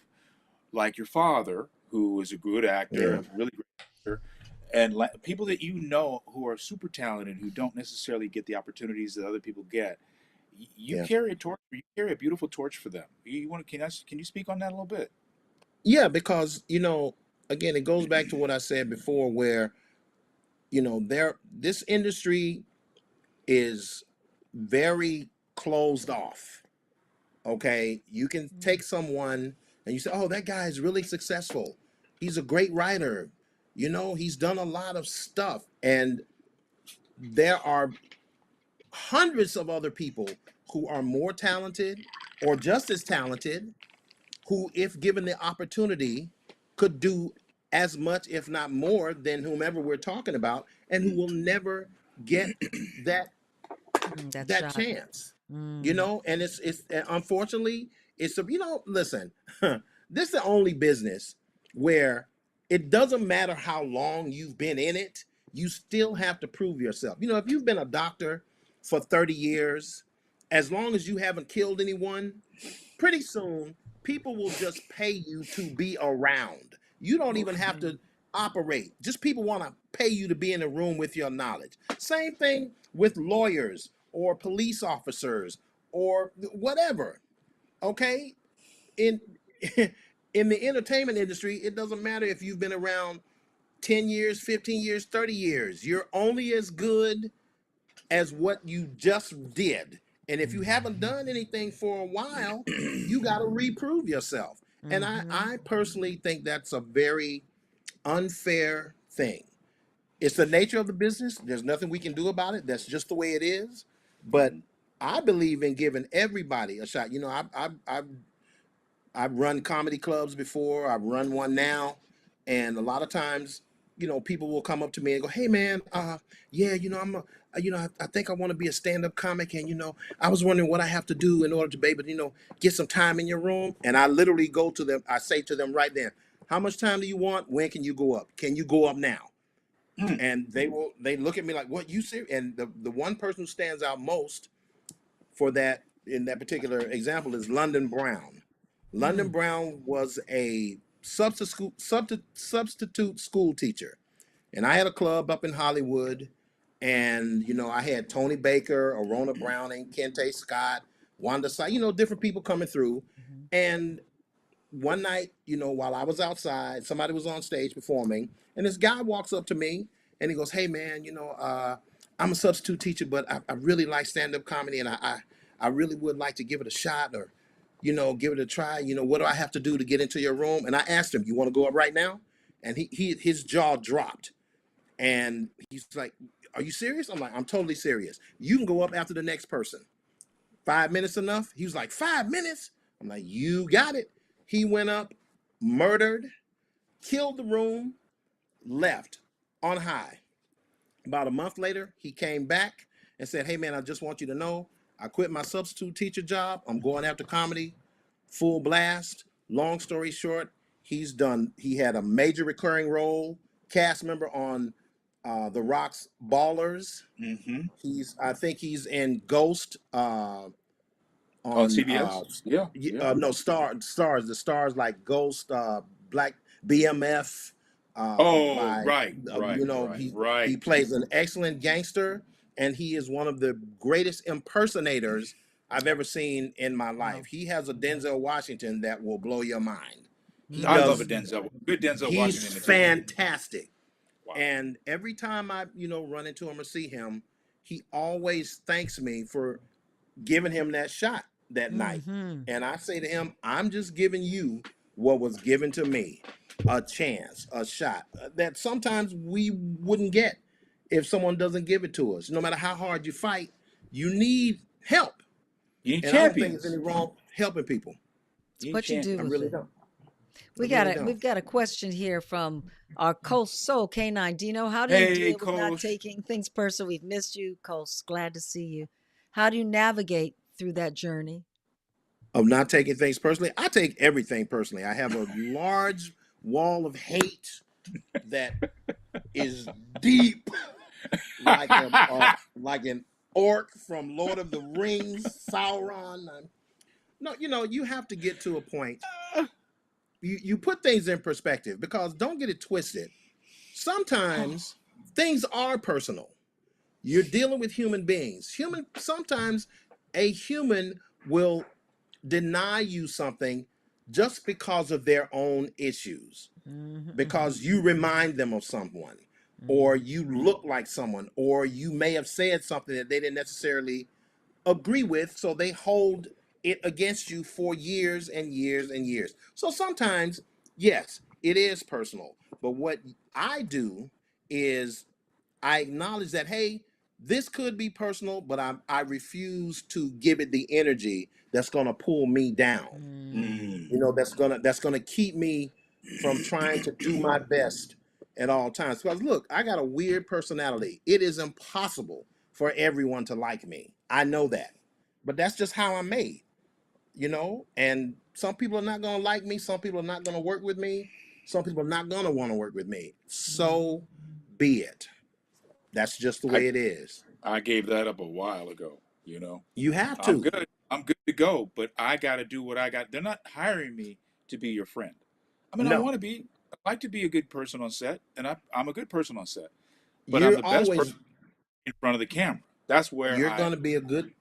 B: like your father, who is a good actor,
C: Yeah.
B: a really great actor, and people that who are super talented, who don't necessarily get the opportunities that other people get. You
C: Yeah.
B: carry a torch. You carry a beautiful torch for them. You want to? Can you speak on that a little bit?
C: Yeah, because again, it goes back to what I said before, where this industry is very closed off. Okay, you can
A: Mm,
C: take someone and you say, "Oh, that guy is really successful. He's a great writer. He's done a lot of stuff." And there are hundreds of other people who are more talented or just as talented, who, if given the opportunity, could do as much, if not more, than whomever we're talking about, and who
B: Mm.
C: will never get that
A: that
C: that
A: shot.
C: chance.
A: Mm,
C: And it's unfortunately, it's a listen, this is the only business where it doesn't matter how long you've been in it, you still have to prove yourself. If you've been a doctor for 30 years, as long as you haven't killed anyone, pretty soon people will just pay you to be around. You don't even have
A: mhm,
C: to operate. Just people want to pay you to be in a room with your knowledge. Same thing with lawyers or police officers or whatever. Okay? In in the entertainment industry, it doesn't matter if you've been around 10 years, 15 years, 30 years. You're only as good as what you just did. And if you haven't done anything for a while, you got to reprove yourself. And
A: mhm,
C: I personally think that's a very unfair thing. It's the nature of the business. There's nothing we can do about it. That's just the way it is. But
B: Mhm.
C: I believe in giving everybody a shot. I've run comedy clubs before. I've run one now, and a lot of times, people will come up to me and go, "Hey, man, yeah, I think I want to be a stand-up comic, and I was wondering what I have to do in order to be able to, get some time in your room." And I literally go to them. I say to them right then, "How much time do you want? When can you go up? Can you go up now?"
B: Mm.
C: And they look at me like, "What, you serious?" And the one person who stands out most for that in that particular example is London Brown. London
A: mm,
C: Brown was a substitute school teacher, and I had a club up in Hollywood, and I had Tony Baker, Arona Browning, Kente Scott, Wanda Sykes, different people coming through,
A: mhm,
C: and one night, while I was outside, somebody was on stage performing, and this guy walks up to me and he goes, "Hey, man, I'm a substitute teacher, but I really like stand-up comedy, and I really would like to give it a shot, or give it a try. What do I have to do to get into your room?" And I asked him, "You want to go up right now?" And his jaw dropped, and he's like, "Are you serious?" I'm like, "I'm totally serious. You can go up after the next person. 5 minutes enough?" He was like, 5 minutes? I'm like, "You got it." He went up, murdered, killed the room, left on high. About a month later, he came back and said, "Hey, man, I just want you to know I quit my substitute teacher job. I'm going after comedy, full blast." Long story short, he had a major recurring role, cast member on The Rock's Ballers.
B: Mhm.
C: I think he's in Ghost,
B: On
C: on
B: CBS. Yeah. Yeah.
C: no, stars, the stars like Ghost, Black BMF,
B: Oh,
C: by
B: right, right, right,
C: he
B: right.
C: plays an excellent gangster, and he is one of the greatest impersonators I've ever seen in my life.
A: wow.
C: He has a Denzel Washington that will blow your mind. He
B: I love a
C: does.
A: Mm,
B: Denzel. Good Denzel Washington
C: He's
B: imitation.
C: fantastic.
B: Wow.
C: And every time I run into him or see him, he always thanks me for giving him that shot that night.
A: mhm.
C: And I say to him, "I'm just giving you what was given to me, a chance, a shot that sometimes we wouldn't get if someone doesn't give it to us. No matter how hard you fight, you need help.
B: You need
C: And I don't think there's any
B: champions.
C: wrong helping people.
A: It's
B: You need
A: what you do
C: I
A: with
B: champions.
C: really
A: it.
C: don't. I really don't.
A: We've got a question here from our Coast Soul Canine Dino. How do you
B: Hey,
A: deal with not
B: coach.
A: taking things personal? We've missed you, Coast. Glad to see you. How do you navigate through that journey?
C: Of not taking things personally, I take everything personally. I have a large wall of hate that is deep, like an orc from Lord of the Rings, Sauron. No, you have to get to a point. You put things in perspective, because don't get it twisted. Sometimes things are personal. You're dealing with human beings. Sometimes, a human will deny you something just because of their own issues,
A: Mm-hmm.
C: because you remind them of someone, or
A: Mm-hmm.
C: you look like someone, or you may have said something that they didn't necessarily agree with, so they hold it against you for years and years and years. So sometimes, yes, it is personal. But what I do is I acknowledge that, hey, this could be personal, but I refuse to give it the energy that's going to pull me down. You know,
B: Mm.
C: that's gonna keep me from trying to do my best at all times. Because look, I got a weird personality. It is impossible for everyone to like me. I know that, but that's just how I'm made. You know, and some people are not gonna like me. Some people are not gonna work with me. Some people are not gonna want to work with me.
A: Mm-hmm.
C: So be it. That's just the
B: I
C: way it is.
B: I gave that up a while ago. You know,
C: You have
B: I'm
C: to.
B: good. I'm good to go, but I got to do what I got. They're not hiring me to be your friend. I mean, I
C: No,
B: want to be. I like to be a good person on set, and I'm a good person on set. But I'm
C: you're
B: the best person
C: always
B: in front of the camera. That's where
C: you're gonna be a
B: I
C: good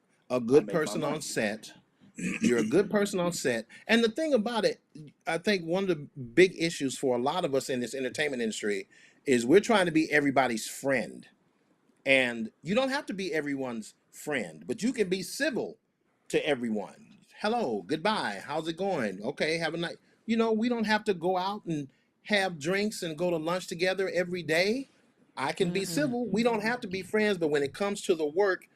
B: make my
C: person on
B: money.
C: set. You're a good person on set. And the thing about it, I think one of the big issues for a lot of us in this entertainment industry is we're trying to be everybody's friend. And you don't have to be everyone's friend, but you can be civil to everyone. Hello, goodbye. How's it going? Okay, have a night. You know, we don't have to go out and have drinks and go to lunch together every day. I can be
A: Mm-mm.
C: civil. We don't have to be friends, but when it comes to the work,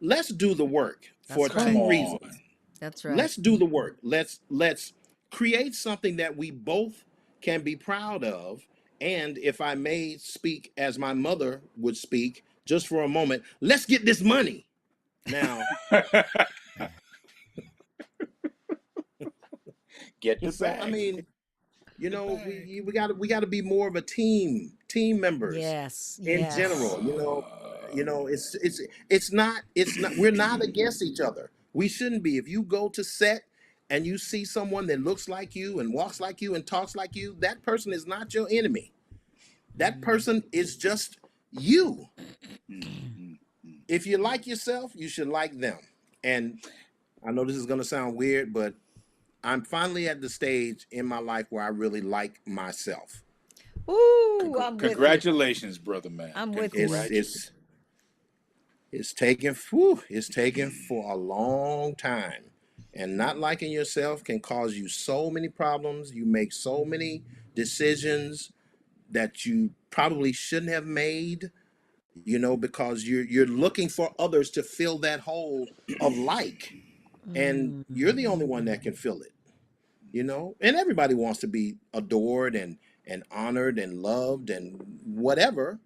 C: let's do the work for
A: That's
B: Come
A: right.
C: two
B: on.
C: reasons.
A: That's right.
C: Let's do the work. Let's create something that we both can be proud of. And if I may speak as my mother would speak, just for a moment, let's get this money. Now,
B: Get the
C: so I
B: bag.
C: mean, you
B: The
C: know,
B: bag.
C: we got to be more of a team members
A: Yes.
C: in
A: Yes.
C: general. You know, it's not we're not against each other. We shouldn't be. If you go to set and you see someone that looks like you and walks like you and talks like you, that person is not your enemy. That
A: Mm.
C: person is just you.
B: Mm, mm, mm.
C: If you like yourself, you should like them. And I know this is going to sound weird, but I'm finally at the stage in my life where I really like myself.
A: Ooh, I'm with you.
B: Congratulations, brother man.
A: I'm with you,
C: It's
A: Mitch.
C: it's it's taken for a long time. And not liking yourself can cause you so many problems. You make so many decisions that you probably shouldn't have made, because you're looking for others to fill that hole of like, and you're
A: Mm.
C: the only one that can fill it. And everybody wants to be adored and honored and loved and whatever,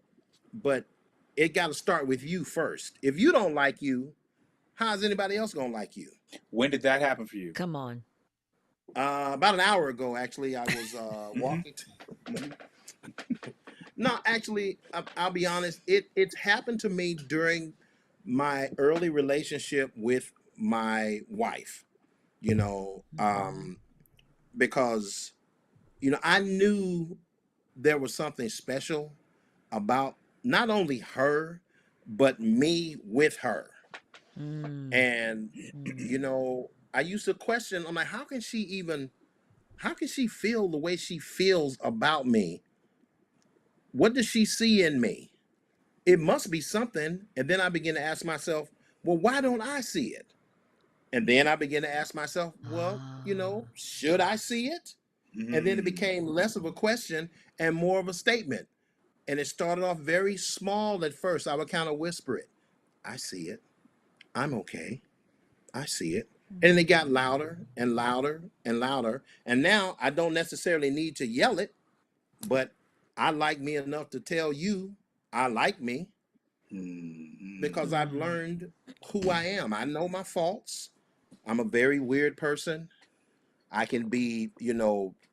C: but it got to start with you first. If you don't like you, how's anybody else gonna like you?
B: When did that happen for you?
A: Come on.
C: About an hour ago, actually, I was
B: Hmm.
C: walking. No, actually, I'll be honest. It's happened to me during my early relationship with my wife. You know,
A: Mm-hmm.
C: um, because I knew there was something special about not only her, but me with her.
A: Mm.
C: And
A: Mm.
C: I used to question. I'm like, how can she feel the way she feels about me? What does she see in me? It must be something. And then I begin to ask myself, well, why don't I see it? And then I begin to ask myself, well,
A: Ah.
C: should I see it? And then it
B: Mm.
C: became less of a question and more of a statement. And it started off very small at first. I would kind of whisper it. I see it. I'm okay. I see it. And then it got louder and louder and louder. And now I don't necessarily need to yell it, but I like me enough to tell you I like me,
B: Mm.
C: because I've
A: Mm.
C: learned who I am. I know my faults. I'm a very weird person. I can be,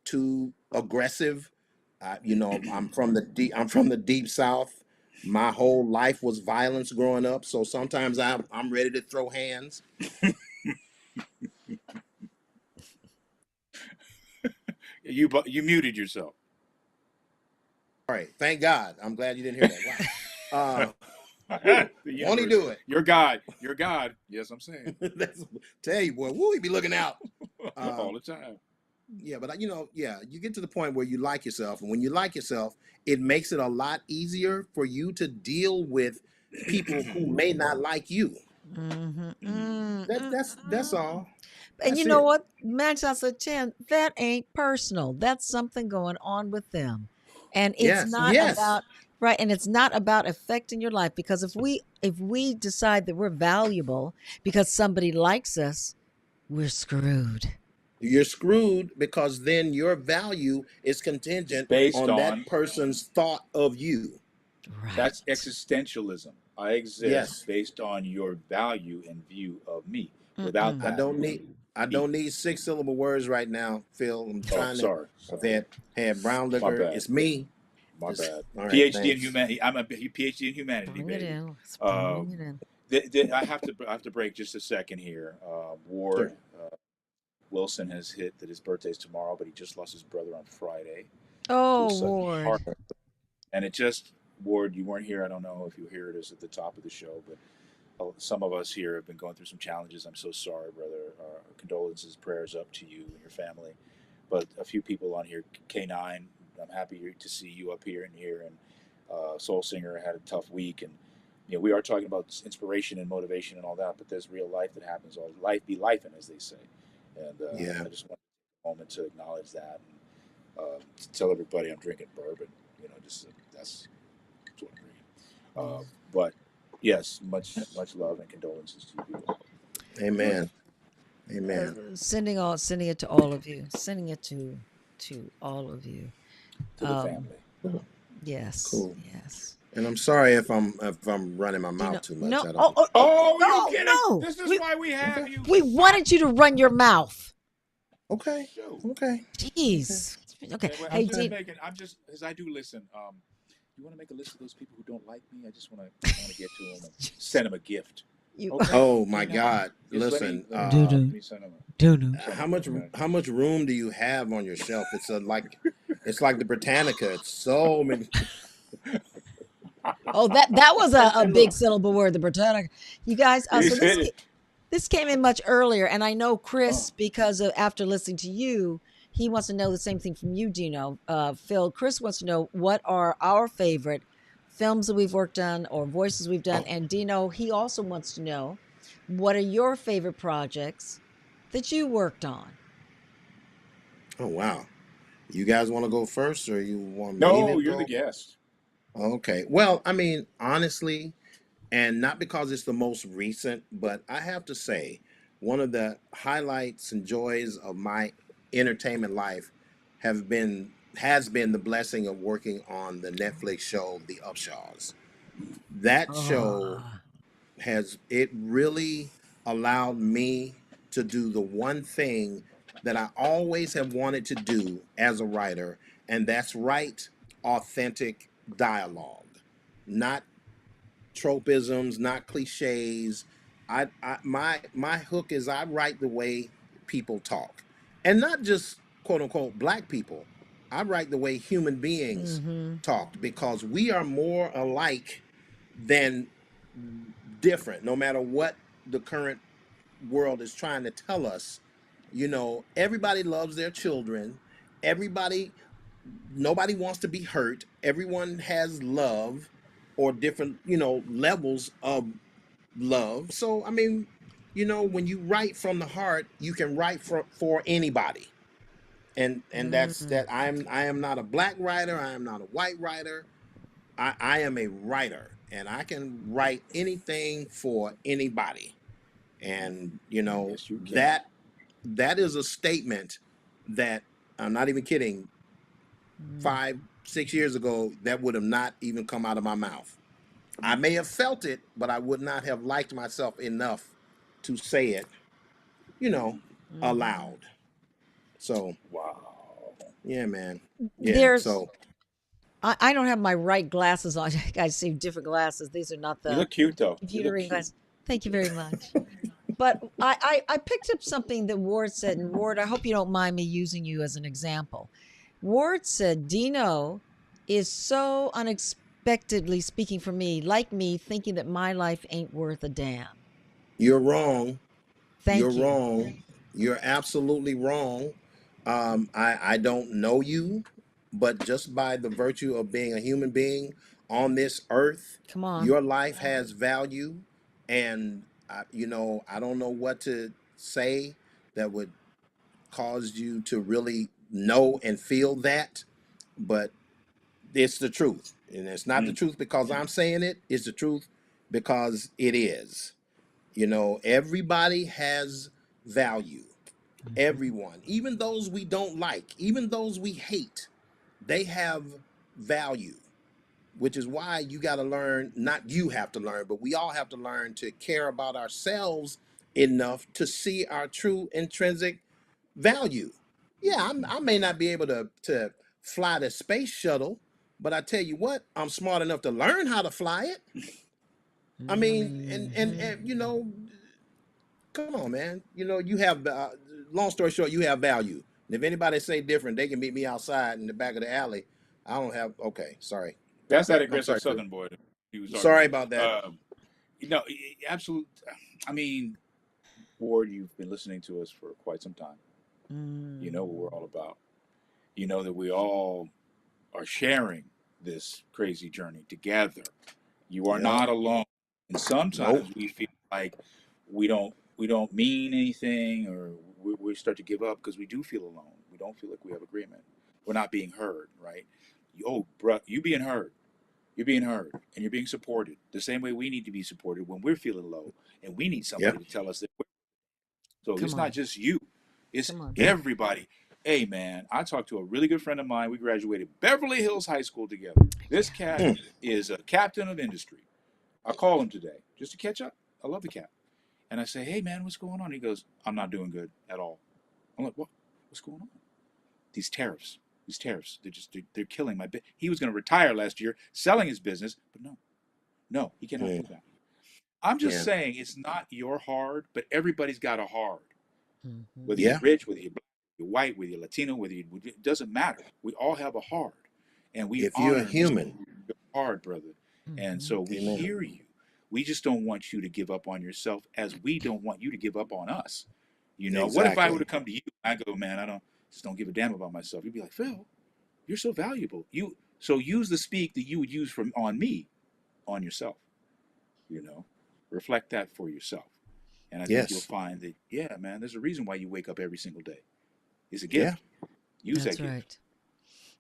C: too aggressive. I'm from the deep south. My whole life was violence growing up, so sometimes I'm ready to throw hands.
B: You muted yourself.
C: All right, thank God. I'm glad you didn't hear that. Wow.
B: The
C: Won't he
B: universe.
C: do it?
B: You're God. You're God. Yes, I'm saying.
C: That's, tell you, boy, woo, he be looking out.
B: All the time.
C: Yeah, but yeah, you get to the point where you like yourself, and when you like yourself, it makes it a lot easier for you to deal with people who may not like you.
A: Mm-hmm.
C: That's all.
A: And you
C: That's
A: know
C: it.
A: what? Match out of 10, that ain't personal. That's something going on with them. And it's
C: Yes,
A: not
C: yes.
A: about right, and it's not about affecting your life, because if we decide that we're valuable because somebody likes us, we're screwed.
C: You're screwed because then your value is contingent
B: Based
C: on that
B: on
C: person's thought of you.
B: that's
A: Right.
B: existentialism. I exist
C: Yes.
B: based on your value and view of me. Without
C: I
A: Mm-mm.
B: that,
C: don't need I
B: be.
C: don't need 6 syllable words right now, Phil. I'm
B: Oh,
C: trying to.
B: sorry.
C: I've
B: Sorry.
C: had brown
B: My
C: liquor.
B: bad.
C: It's me.
B: My
C: Just
B: bad.
C: all right.
B: PhD in
C: Thanks.
B: humanity. I'm a PhD in humanity,
A: Bring it
B: baby.
A: in. Let's bring
B: Um,
A: it in.
B: I have to break just a second here. Ward
C: Sure.
B: Wilson has hit that his birthday's tomorrow, but he just lost his brother on Friday to a
A: Oh,
B: sudden heart.
A: Ward.
B: And it just Ward, you weren't here. I don't know if you hear it as at the top of the show, but some of us here have been going through some challenges. I'm so sorry, brother. Condolences, prayers up to you and your family. But a few people on here, K9, I'm happy to see you up here and here. And Soul Singer had a tough week. And, we are talking about inspiration and motivation and all that, but there's real life that happens. All life be life, as they say. And
C: Yeah.
B: I just want a moment to acknowledge that. And, to tell everybody I'm drinking bourbon. Just that's what I'm drinking. But yes, much love and condolences to you people.
C: Amen. Amen.
A: Sending it to all of you. Sending it to all of you.
B: To the family.
A: Yes,
C: Cool.
A: yes.
C: And I'm sorry if I'm running my
A: Do you know?
C: mouth too much.
A: No.
C: I don't.
B: Oh, you
A: No,
B: kidding?
A: no.
B: This is
A: We
B: why we have
C: Okay.
B: you.
A: we
B: Stop.
A: wanted you to run your mouth.
C: Okay.
B: Shoot.
C: Okay. Okay.
A: Jeez. Okay.
B: Okay, well,
A: Hey, Dean.
B: I'm just as I do listen. You want to make a list of those people who don't like me? I want to get to them and send them a gift.
A: You.
B: Okay,
C: Oh my
B: you know,
C: God.
B: just
C: Listen.
A: Do
B: let
A: do
B: me send them.
A: do.
B: Send
C: How
B: them.
C: much
B: Okay.
C: how much room do you have on your shelf? It's like the Britannica. It's so many.
A: Oh, that was a
C: And
A: big
C: look.
A: syllable word, the Britannica. You guys, so
B: He's hit it.
A: this came in much earlier, and I know
B: Oh,
A: Chris, because of after listening to you, he wants to know the same thing from you, Dino. Phil, Chris wants to know what are our favorite films that we've worked on or voices we've done,
C: Oh,
A: and Dino, he also wants to know what are your favorite projects that you worked on.
C: oh wow. You guys want to go first, or you want me to
B: no, you're the
C: go?
B: guest.
C: Okay. Well, I mean, honestly, and not because it's the most recent, but I have to say, one of the highlights and joys of my entertainment life have been has been the blessing of working on the Netflix show The Upshaws. That show
A: Oh.
C: has it really allowed me to do the one thing that I always have wanted to do as a writer, and that's write authentic dialogue, not tropisms, not cliches. My hook is I write the way people talk, and not just quote unquote black people. I write the way human beings
A: Mm-hmm.
C: talk because we are more alike than different. No matter what the current world is trying to tell us, everybody loves their children. Everybody Nobody wants to be hurt. Everyone has love or different, levels of love. So, I mean, when you write from the heart, you can write for anybody. And that's
A: Mm-hmm.
C: that I am not a black writer, I am not a white writer. I am a writer and I can write anything for anybody. And
B: Yes, you can.
C: that is a statement that I'm not even kidding. 5 6 years ago, that would have not even come out of my mouth. I may have felt it, but I would not have liked myself enough to say it, you know,
A: Mm-hmm.
C: aloud. So
B: Wow.
C: yeah, man. Yeah.
A: There's
C: So
A: I don't have my right glasses on. I guys see different glasses. These are not
B: You
A: the
B: look cute though. You
A: computer
B: look
A: reading
B: cute.
A: glasses. Thank you very much. But I picked up something that Ward said, and Ward, I hope you don't mind me using you as an example. Ward said Dino is so unexpectedly speaking for me, like me, thinking that my life ain't worth a damn.
C: You're wrong. You're
A: Thank you.
C: wrong. You're absolutely wrong. I don't know you, but just by the virtue of being a human being on this earth,
A: Come on.
C: your life has value, and I don't know what to say that would cause you to really know and feel that, but it's the truth, and it's not the
B: Mm.
C: truth because I'm saying it. It's the truth because it is. Everybody has value.
A: Mhm.
C: Everyone, even those we don't like, even those we hate, they have value, which is why you got to learn, not you have to learn, but we all have to learn to care about ourselves enough to see our true intrinsic value. Yeah, I may not be able to fly the space shuttle, but I tell you what, I'm smart enough to learn how to fly it. I mean, and come on, man. You have, long story short, you have value. And if anybody say different, they can meet me outside in the back of the alley. I don't have, okay, sorry.
B: That's that
C: I'm
B: aggressive
C: sorry, Chris.
B: Southern boy that he was talking
C: Sorry
B: about.
C: about that.
B: No, absolute. I mean, Ward, you've been listening to us for quite some time. You know what we're all about. You know that we all are sharing this crazy journey together. You are
C: Yep.
B: not alone. And
C: Nope.
B: sometimes we feel like we don't mean anything, or we start to give up because we do feel alone. We don't feel like we have agreement. We're not being heard, right? Oh, bro, you being heard. You're being heard and you're being supported the same way we need to be supported when we're feeling low and we need somebody
C: Yep.
B: to tell us that. So
A: Come
B: it's not
A: on.
B: just you, it's
A: Come on.
C: Yeah.
B: everybody. Hey, man, I talked to a really good friend of mine. We graduated Beverly Hills High School together. This cat
C: Mm,
B: is a captain of industry. I call him today just to catch up. I love the cat. And I say, hey, man, what's going on? He goes, I'm not doing good at all. I'm like, what? What's going on? These tariffs. These tariffs. They're killing my bit. He was going to retire last year, selling his business, but no, no, he cannot do
C: mm,
B: that. I'm just
C: yeah.
B: saying it's not your hard, but everybody's got a hard.
A: Mhm.
B: Whether you're
C: Yeah.
B: rich, whether you're black, you're white, whether you're Latino, it doesn't matter. We all have a hard, and we
C: If you're a
B: honor and respect
C: human,
B: your hard, brother. And
A: Mhm.
B: so we
C: amen.
B: hear you. We just don't want you to give up on yourself, as we don't want you to give up on us. What if I were to
C: Exactly.
B: come to you? I go, man, I don't give a damn about myself. You'd be like, Phil, you're so valuable. So use the speak that you would use from on me, on yourself. You know, reflect that for yourself. And I think you'll
C: Yes.
B: find that, yeah, man, there's a reason why you wake up every single day. It's a
C: Yeah.
B: gift. Use that
A: That's
B: gift.
A: right.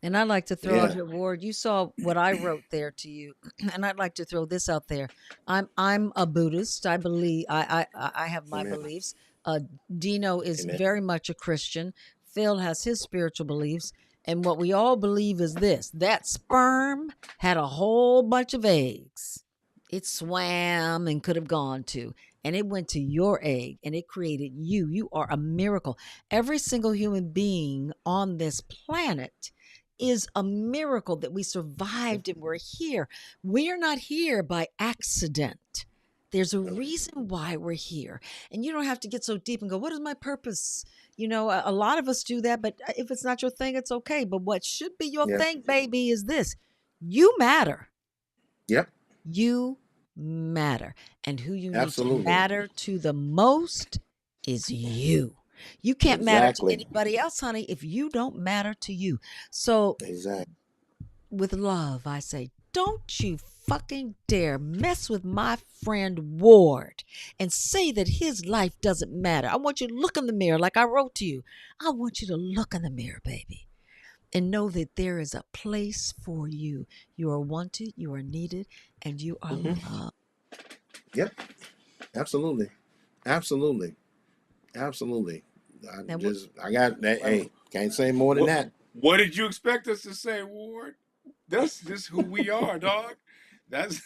A: And I'd like to throw out
C: Yeah.
A: here, Ward. You saw what I wrote there to you, and I'd like to throw this out there. I'm a Buddhist. I believe I have my
C: Amen.
A: beliefs. Uh, Dino is
C: Amen.
A: very much a Christian. Phil has his spiritual beliefs, and what we all believe is this: that sperm had a whole bunch of eggs. It swam and could have gone to, and it went to your egg, and it created you. You are a miracle. Every single human being on this planet is a miracle that we survived and we're here. We're not here by accident. There's a
C: No.
A: reason why we're here. And you don't have to get so deep and go, what is my purpose? A lot of us do that, but if it's not your thing, it's okay. But what should be your
C: Yeah.
A: thing, baby, is this: you matter.
C: Yep.
A: You matter. And who you need to
C: Absolutely.
A: matter to the most is you. You can't matter to
C: Exactly.
A: anybody else, honey, if you don't matter to you. So,
C: Exactly.
A: with love, I say, don't you fucking dare mess with my friend Ward and say that his life doesn't matter. I want you to look in the mirror like I wrote to you. I want you to look in the mirror, baby, and know that there is a place for you. You are wanted, you are needed, and you are
C: Hmm.
A: loved.
C: Yep. Absolutely. Absolutely. Absolutely.
A: Now,
C: I got that.
B: Well,
C: Hey, can't say more than
B: what
C: that.
B: what did you expect us to say, Ward? That's just who we are, dog. That's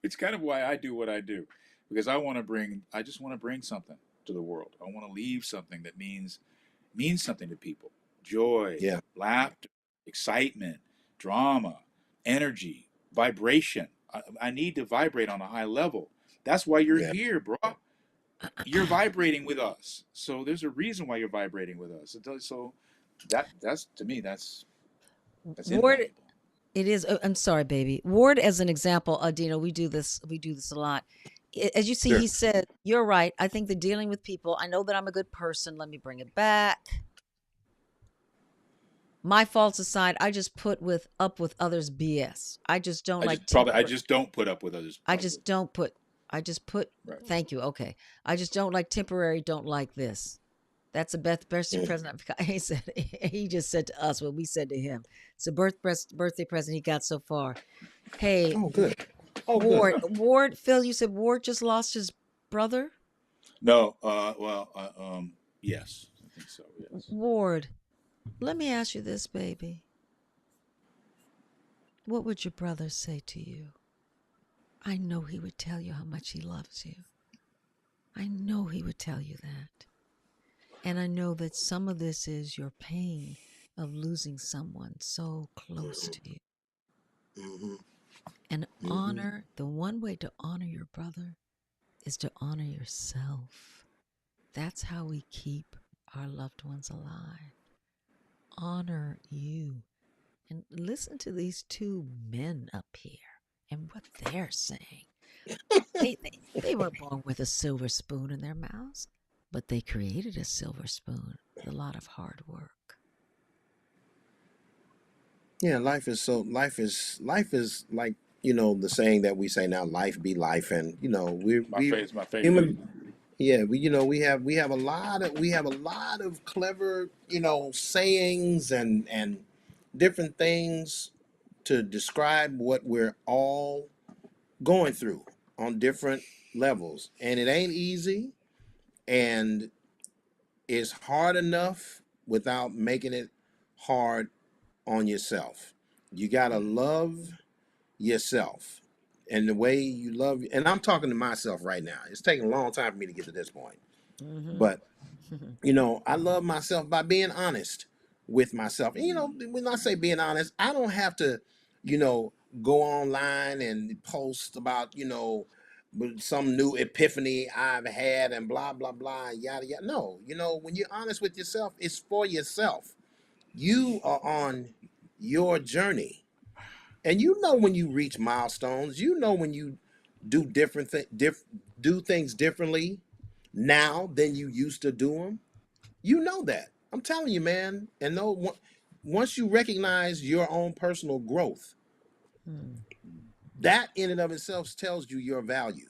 B: it's kind of why I do what I do, because I just want to bring something to the world. I want to leave something that means something to people. Joy,
C: Yeah.
B: laughter, excitement, drama, energy, vibration. I need to vibrate on a high level. That's why you're
C: Yeah.
B: here, bro. You're vibrating with us. So there's a reason why you're vibrating with us. So that's to me that's
A: Ward,
B: invaluable.
A: It is. I'm sorry, baby. Ward, as an example, Dino, we do this. We do this a lot. As you see,
C: Sure.
A: he said, "You're right. I think that dealing with people. I know that I'm a good person. Let me bring it back. My faults aside, I just put with up with others' BS. I just don't like
B: I
A: temper.
B: just don't put up with others'
A: I
B: problems.
A: just don't put. I just put.
B: Right.
A: Thank you. Okay. I just don't like temporary. Don't like this. That's the birthday
C: Mm.
A: present. He said. He just said to us what we said to him. It's a birthday present he got so far. Hey,
C: Oh, good. Oh, good.
A: Ward, Phil, you said Ward just lost his brother?
B: No, yes, I think so. Yes.
A: Ward, let me ask you this, baby. What would your brother say to you? I know he would tell you how much he loves you. I know he would tell you that. And I know that some of this is your pain of losing someone so close to you.
C: Mm-hmm.
A: And
C: Mm-hmm.
A: the one way to honor your brother is to honor yourself. That's how we keep our loved ones alive. Honor you. And listen to these two men up here and what they're saying. They weren't born with a silver spoon in their mouths, but they created a silver spoon with a lot of hard work.
C: Yeah, life is like, the saying that we say now, life be life, and
B: My favorite.
C: human. Yeah, we have a lot of clever, sayings and different things to describe what we're all going through on different levels, and it ain't easy, and it's hard enough without making it hard on yourself. You gotta love yourself, and the way you love, and I'm talking to myself right now. It's taking a long time for me to get to this point,
A: Mm-hmm.
C: but I love myself by being honest with myself. And, when I say being honest, I don't have to, you know, go online and post about, some new epiphany I've had and blah blah blah yada yada. No, when you're honest with yourself, it's for yourself. You are on your journey, and when you reach milestones. When you do do things differently now than you used to do them. That. I'm telling you, man. And once you recognize your own personal growth,
A: Hmm.
C: that in and of itself tells you your value.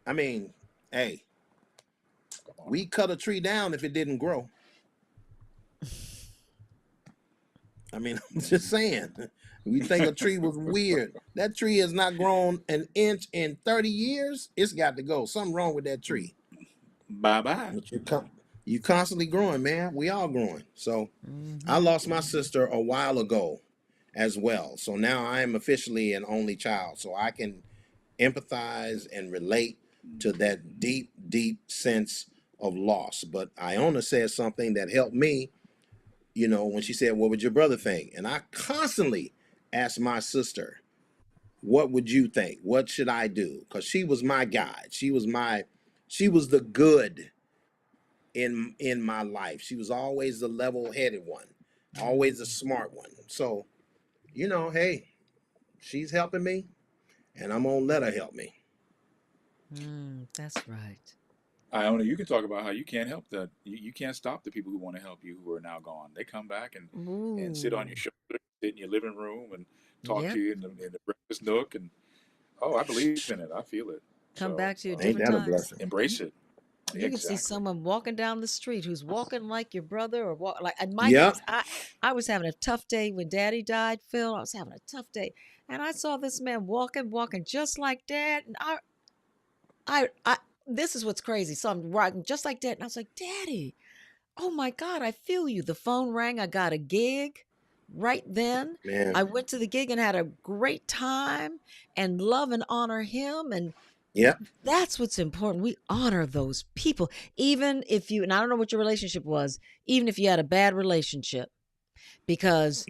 C: I mean, hey,
B: Come on.
C: we cut a tree down if it didn't grow. I mean, I'm just saying. We think a tree was weird. That tree has not grown an inch in 30 years. It's got to go. Something wrong with that tree.
B: Bye bye.
C: But you constantly growing, man. We all growing. So I
A: Mm-hmm.
C: lost my sister a while ago as well. So now I am officially an only child. So I can empathize and relate to that deep, deep sense of loss. But Iona said something that helped me, when she said, "What would your brother think?" And I constantly asked my sister, "What would you think? What should I do?" Because she was my guide. She was the good in my life. She was always the level-headed one, always the smart one. So, hey, she's helping me, and I'm gonna let her help me.
A: That's right.
B: Iona, you can talk about how you can't help that. You can't stop the people who want to help you who are now gone. They come back and sit on
A: Ooh.
B: your shoulder, sit in your living room, and talk to
A: Yep.
B: you in the breakfast nook. And oh, I believe in it. I feel it.
A: Come
B: So
A: back to you
C: Ain't
A: different
C: that a
A: times.
C: blessing?
B: embrace it.
A: You can see
B: Exactly.
A: someone walking down the street who's walking like your brother or walk like in my
C: Yep.
A: case, I was having a tough day when daddy died, Phil. I was having a tough day. And I saw this man walking just like dad. And I this is what's crazy. So I'm riding just like dad. And I was like, Daddy, oh my God, I feel you. The phone rang. I got a gig right then.
C: Man.
A: I went to the gig and had a great time and love and honor him. And
C: Yep.
A: that's what's important. We honor those people, even if you, and I don't know what your relationship was, even if you had a bad relationship, because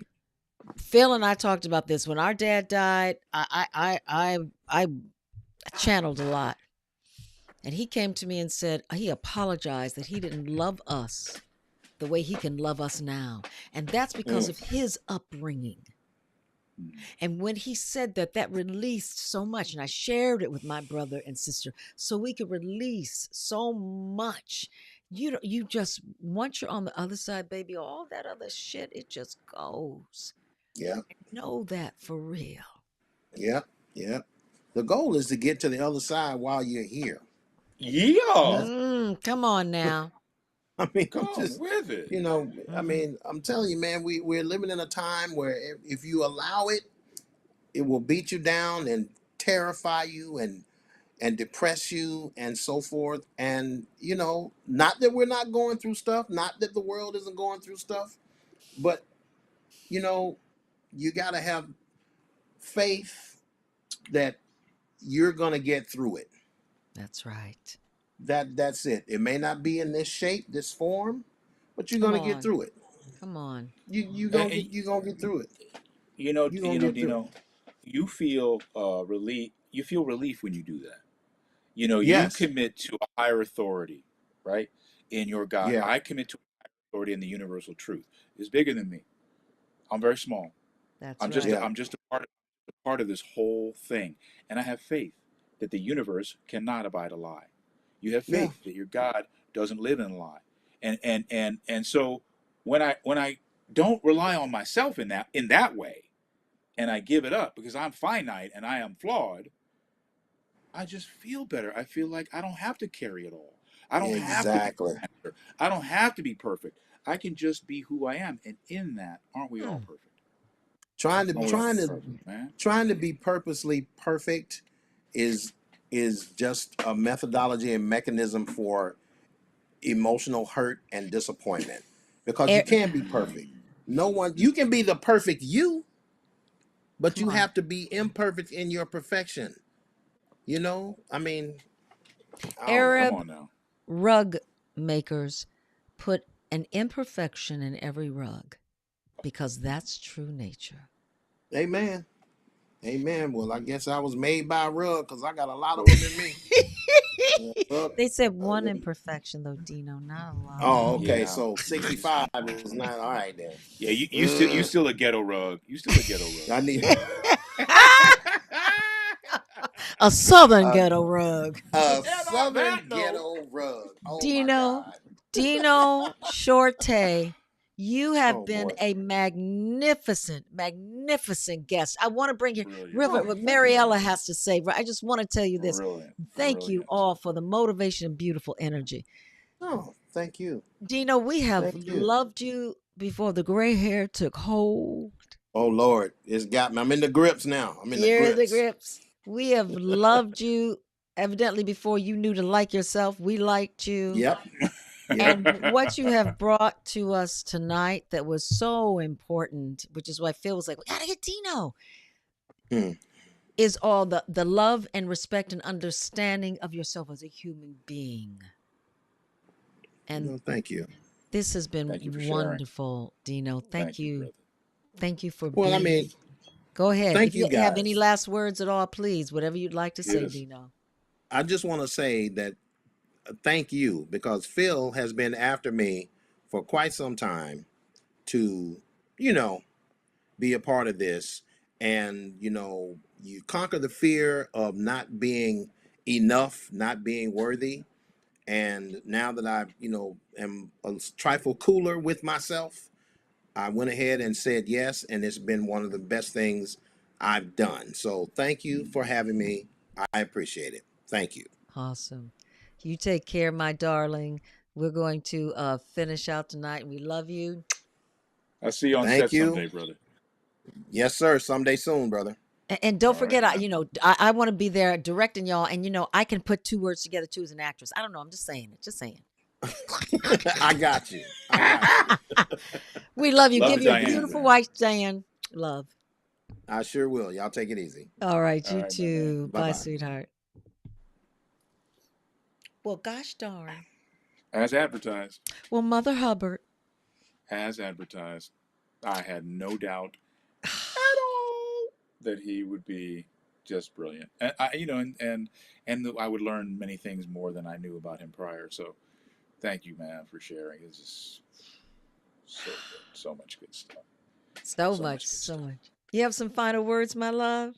A: Phil and I talked about this when our dad died. I channeled a lot, and he came to me and said he apologized that he didn't love us the way he can love us now, and that's because
C: Mm.
A: of his upbringing.
B: Mm.
A: And when he said that, that released so much. And I shared it with my brother and sister so we could release so much. You just, once you're on the other side, baby, all that other shit, it just goes.
C: Yeah,
A: Know that for real.
C: yeah, yeah. The goal is to get to the other side while you're here.
B: Yeah,
C: That's,
A: Come on now.
C: I mean, I'm
B: come
C: just,
B: with it.
C: I
A: Hmm.
C: mean, I'm telling you, man, we're living in a time where if you allow it, it will beat you down and terrify you and depress you and so forth. And not that we're not going through stuff, not that the world isn't going through stuff, but you know, you got to have faith that you're gonna get through it.
A: That's right.
C: That's it. It may not be in this shape, this form, but you're
A: Come
C: gonna get
A: on.
C: through it.
A: Come on.
C: You gonna get through it. You gonna
B: You know,
C: get through it.
B: Dino, you feel relief. You feel relief when you do that. You know, you
C: Yes.
B: commit to a higher authority, right? In your God,
C: Yeah.
B: I commit to authority in the universal truth. It's bigger than me. I'm very small.
A: That's
B: I'm just
A: right.
C: Yeah.
B: I'm just a part of this whole thing, and I have faith that the universe cannot abide a lie. You have
C: Yeah.
B: faith that your God doesn't live in a lie, and so when I don't rely on myself in that way, and I give it up because I'm finite and I am flawed, I just feel better. I feel like I don't have to carry it all. I don't have to be
C: Exactly.
B: an actor. I don't have to be perfect. I can just be who I am, and in that, aren't we all
A: Hmm.
B: perfect?
C: Trying to
B: Aren't we all
C: trying to
B: perfect, man?
C: trying to be purposely perfect is is just a methodology and mechanism for emotional hurt and disappointment because you
A: Er,
C: can't be perfect. No one you can be the perfect you, but
A: come
C: you
A: on.
C: have to be imperfect in your perfection. I mean, I don't know.
B: Come
A: Arab
B: on now.
A: rug makers put an imperfection in every rug because that's true nature.
C: Amen. Amen. Well, I guess I was made by a rug because I got a lot of them in me. Yeah, rug.
A: They said
C: uh,
A: one imperfection though, Dino, not a lot.
C: oh, okay.
B: Yeah,
C: So
B: yeah.
C: 65 is not all right then.
B: Yeah, you
C: Uh,
B: still a ghetto rug. You still a ghetto
C: I
B: rug.
C: need
A: A southern
C: a,
A: ghetto rug.
C: a
B: Yeah, that
C: southern
B: no.
C: ghetto rug. Oh my
A: Dino,
C: God.
A: Dino Shorte, you have
C: Oh
A: been
C: boy.
A: a magnificent, magnificent guest. I want to bring you,
B: Brilliant,
A: River,
C: Oh,
A: what
C: thank you.
A: Mariella has to say. I just want to tell you this.
B: brilliant,
A: Thank you
B: brilliant.
A: all for the motivation and beautiful energy.
C: Oh, thank you.
A: Dino, we have
C: Thank you.
A: loved you before the gray hair took hold.
C: Oh Lord, it's got me. I'm in the grips now. I'm in the
A: You're the
C: grips.
A: grips. We have loved you evidently before you knew to like yourself. We liked you.
C: Yep. Yep.
A: And what you have brought to us tonight that was so important, which is why Phil was like, we gotta get Dino,
C: Hmm.
A: is all the love and respect and understanding of yourself as a human being. And
C: No, thank you.
A: this has been
B: Thank you for sharing.
A: wonderful, Dino. Thank
B: Thank you,
A: you.
B: brother.
A: Thank you for
C: Well, I mean,
A: being. Go ahead.
C: thank
A: If
C: you
A: you have any
C: guys.
A: last words at all, please, whatever you'd like to say,
B: Yes.
A: Dino.
C: I just want to say that thank you because Phil has been after me for quite some time to, you know, be a part of this. And, you conquer the fear of not being enough, not being worthy. And now that I, am a trifle cooler with myself, I went ahead and said yes. And it's been one of the best things I've done. So thank you for having me. I appreciate it. Thank you.
A: Awesome. You take care, my darling. We're going to finish out tonight. We love you.
B: I'll see you on
C: Thank
B: set
C: you.
B: someday, brother.
C: Yes, sir. Someday soon, brother.
A: And don't
B: All right,
A: forget,
B: man.
A: I want to be there directing y'all. And, I can put two words together too as an actress. I don't know. I'm just saying it. Just saying.
C: I got you. I got you.
A: We love you.
B: Love
A: Give
B: you,
A: you a
B: Diane.
A: beautiful wife, Diane. Love.
C: I sure will. Y'all take it easy.
A: All right.
B: All
A: You
B: right, my man.
A: too.
C: Bye
A: Bye,
C: bye.
A: sweetheart. Well, gosh darn.
B: As advertised.
A: Well, Mother Hubbard.
B: As advertised. I had no doubt at all that he would be just brilliant. And and I would learn many things more than I knew about him prior. So thank you, man, for sharing. It's just so good, so much good stuff,
A: So
B: so
A: much.
B: much good
A: So
B: stuff.
A: much. You have some final words, my love?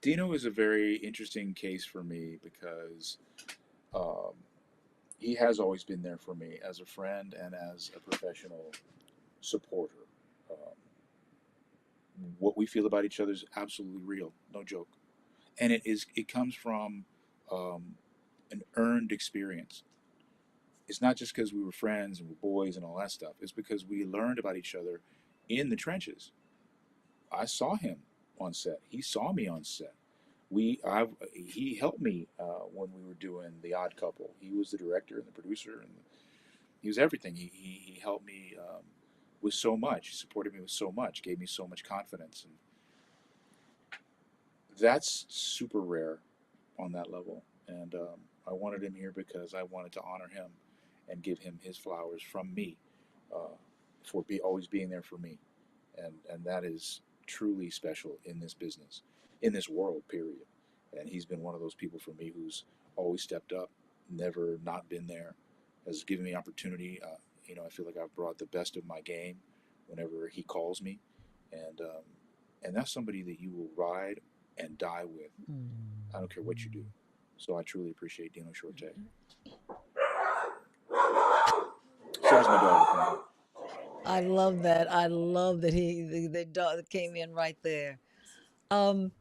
B: Dino is a very interesting case for me because um, he has always been there for me as a friend and as a professional supporter. Um, what we feel about each other is absolutely real, no joke, and it comes from um, an earned experience. It's not just because we were friends and we're boys and all that stuff. It's because we learned about each other in the trenches. I saw him on set. He saw me on set. He helped me when we were doing The Odd Couple. He was the director and the producer, and he was everything. He helped me with so much. He supported me with so much. Gave me so much confidence, and that's super rare on that level. And I wanted him here because I wanted to honor him and give him his flowers from me uh, for always being there for me. And that is truly special in this business, in this world, period. And he's been one of those people for me who's always stepped up, never not been there, has given me opportunity. I feel like I've brought the best of my game whenever he calls me, and that's somebody that you will ride and die with. I don't care what you do. So I truly appreciate Dino Shorte. So does my dog.
A: I love that. I love that the dog came in right there. Um,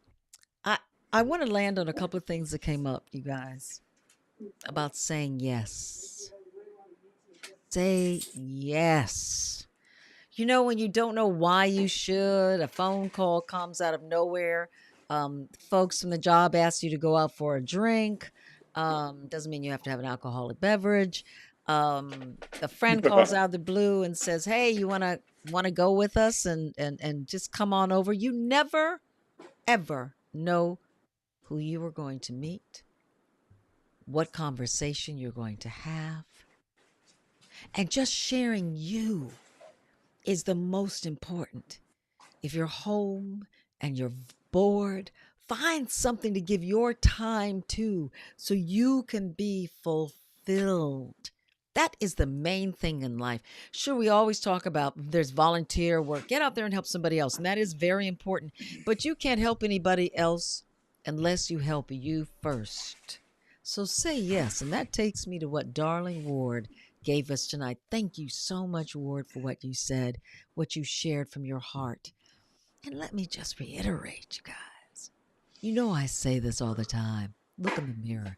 A: I I want to land on a couple of things that came up, you guys, about saying yes. Say yes. When you don't know why you should, a phone call comes out of nowhere. Folks from the job ask you to go out for a drink. Doesn't mean you have to have an alcoholic beverage. A friend calls out of the blue and says, "Hey, you wanna go with us and just come on over." You never ever know who you are going to meet, what conversation you're going to have, and just sharing you is the most important. If you're home and you're bored, find something to give your time to so you can be fulfilled. That is the main thing in life. Sure, we always talk about there's volunteer work. Get out there and help somebody else. And that is very important. But you can't help anybody else unless you help you first. So say yes. And that takes me to what Darling Ward gave us tonight. Thank you so much, Ward, for what you said, what you shared from your heart. And let me just reiterate, you guys. You know I say this all the time. Look in the mirror.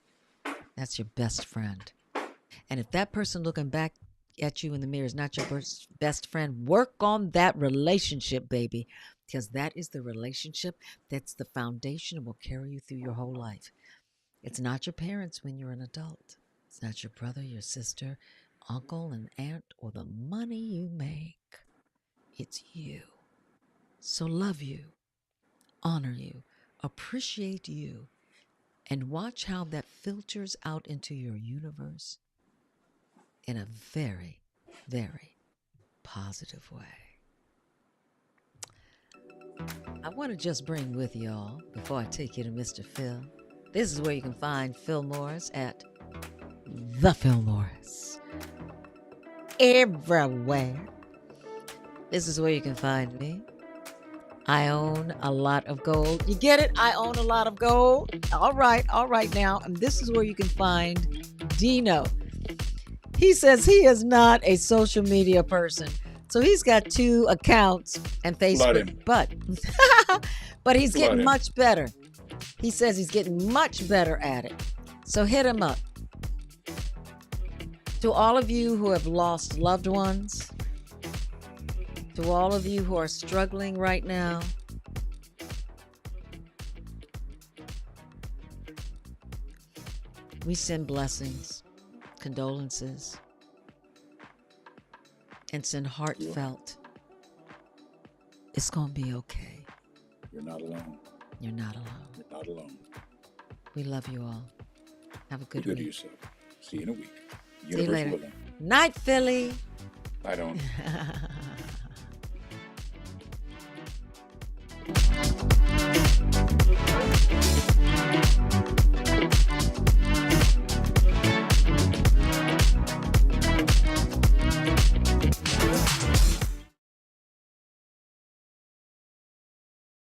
A: That's your best friend. And if that person looking back at you in the mirror is not your best friend, work on that relationship, baby, because that is the relationship that's the foundation and will carry you through your whole life. It's not your parents when you're an adult. It's not your brother, your sister, uncle, and aunt, or the money you make. It's you. So love you, honor you, appreciate you, and watch how that filters out into your universe in a very, very positive way. I want to just bring with y'all, before I take you to Mr. Phil, this is where you can find Phil Morris at The Phil Morris. Everywhere. This is where you can find me. I own a lot of gold. You get it? I own a lot of gold. All right now. And this is where you can find Dino. He says he is not a social media person. So he's got 2 accounts and Facebook. But he's getting much better. He says he's getting much better at it. So hit him up. To all of you who have lost loved ones, to all of you who are struggling right now, we send blessings, condolences, and send heartfelt. It's going to be okay.
B: You're not alone.
A: You're not alone.
B: You're not alone.
A: We love you all. Have a good
B: Be good
A: week.
B: to yourself. See you in a week.
A: See you later. Night, Philly.
B: I don't.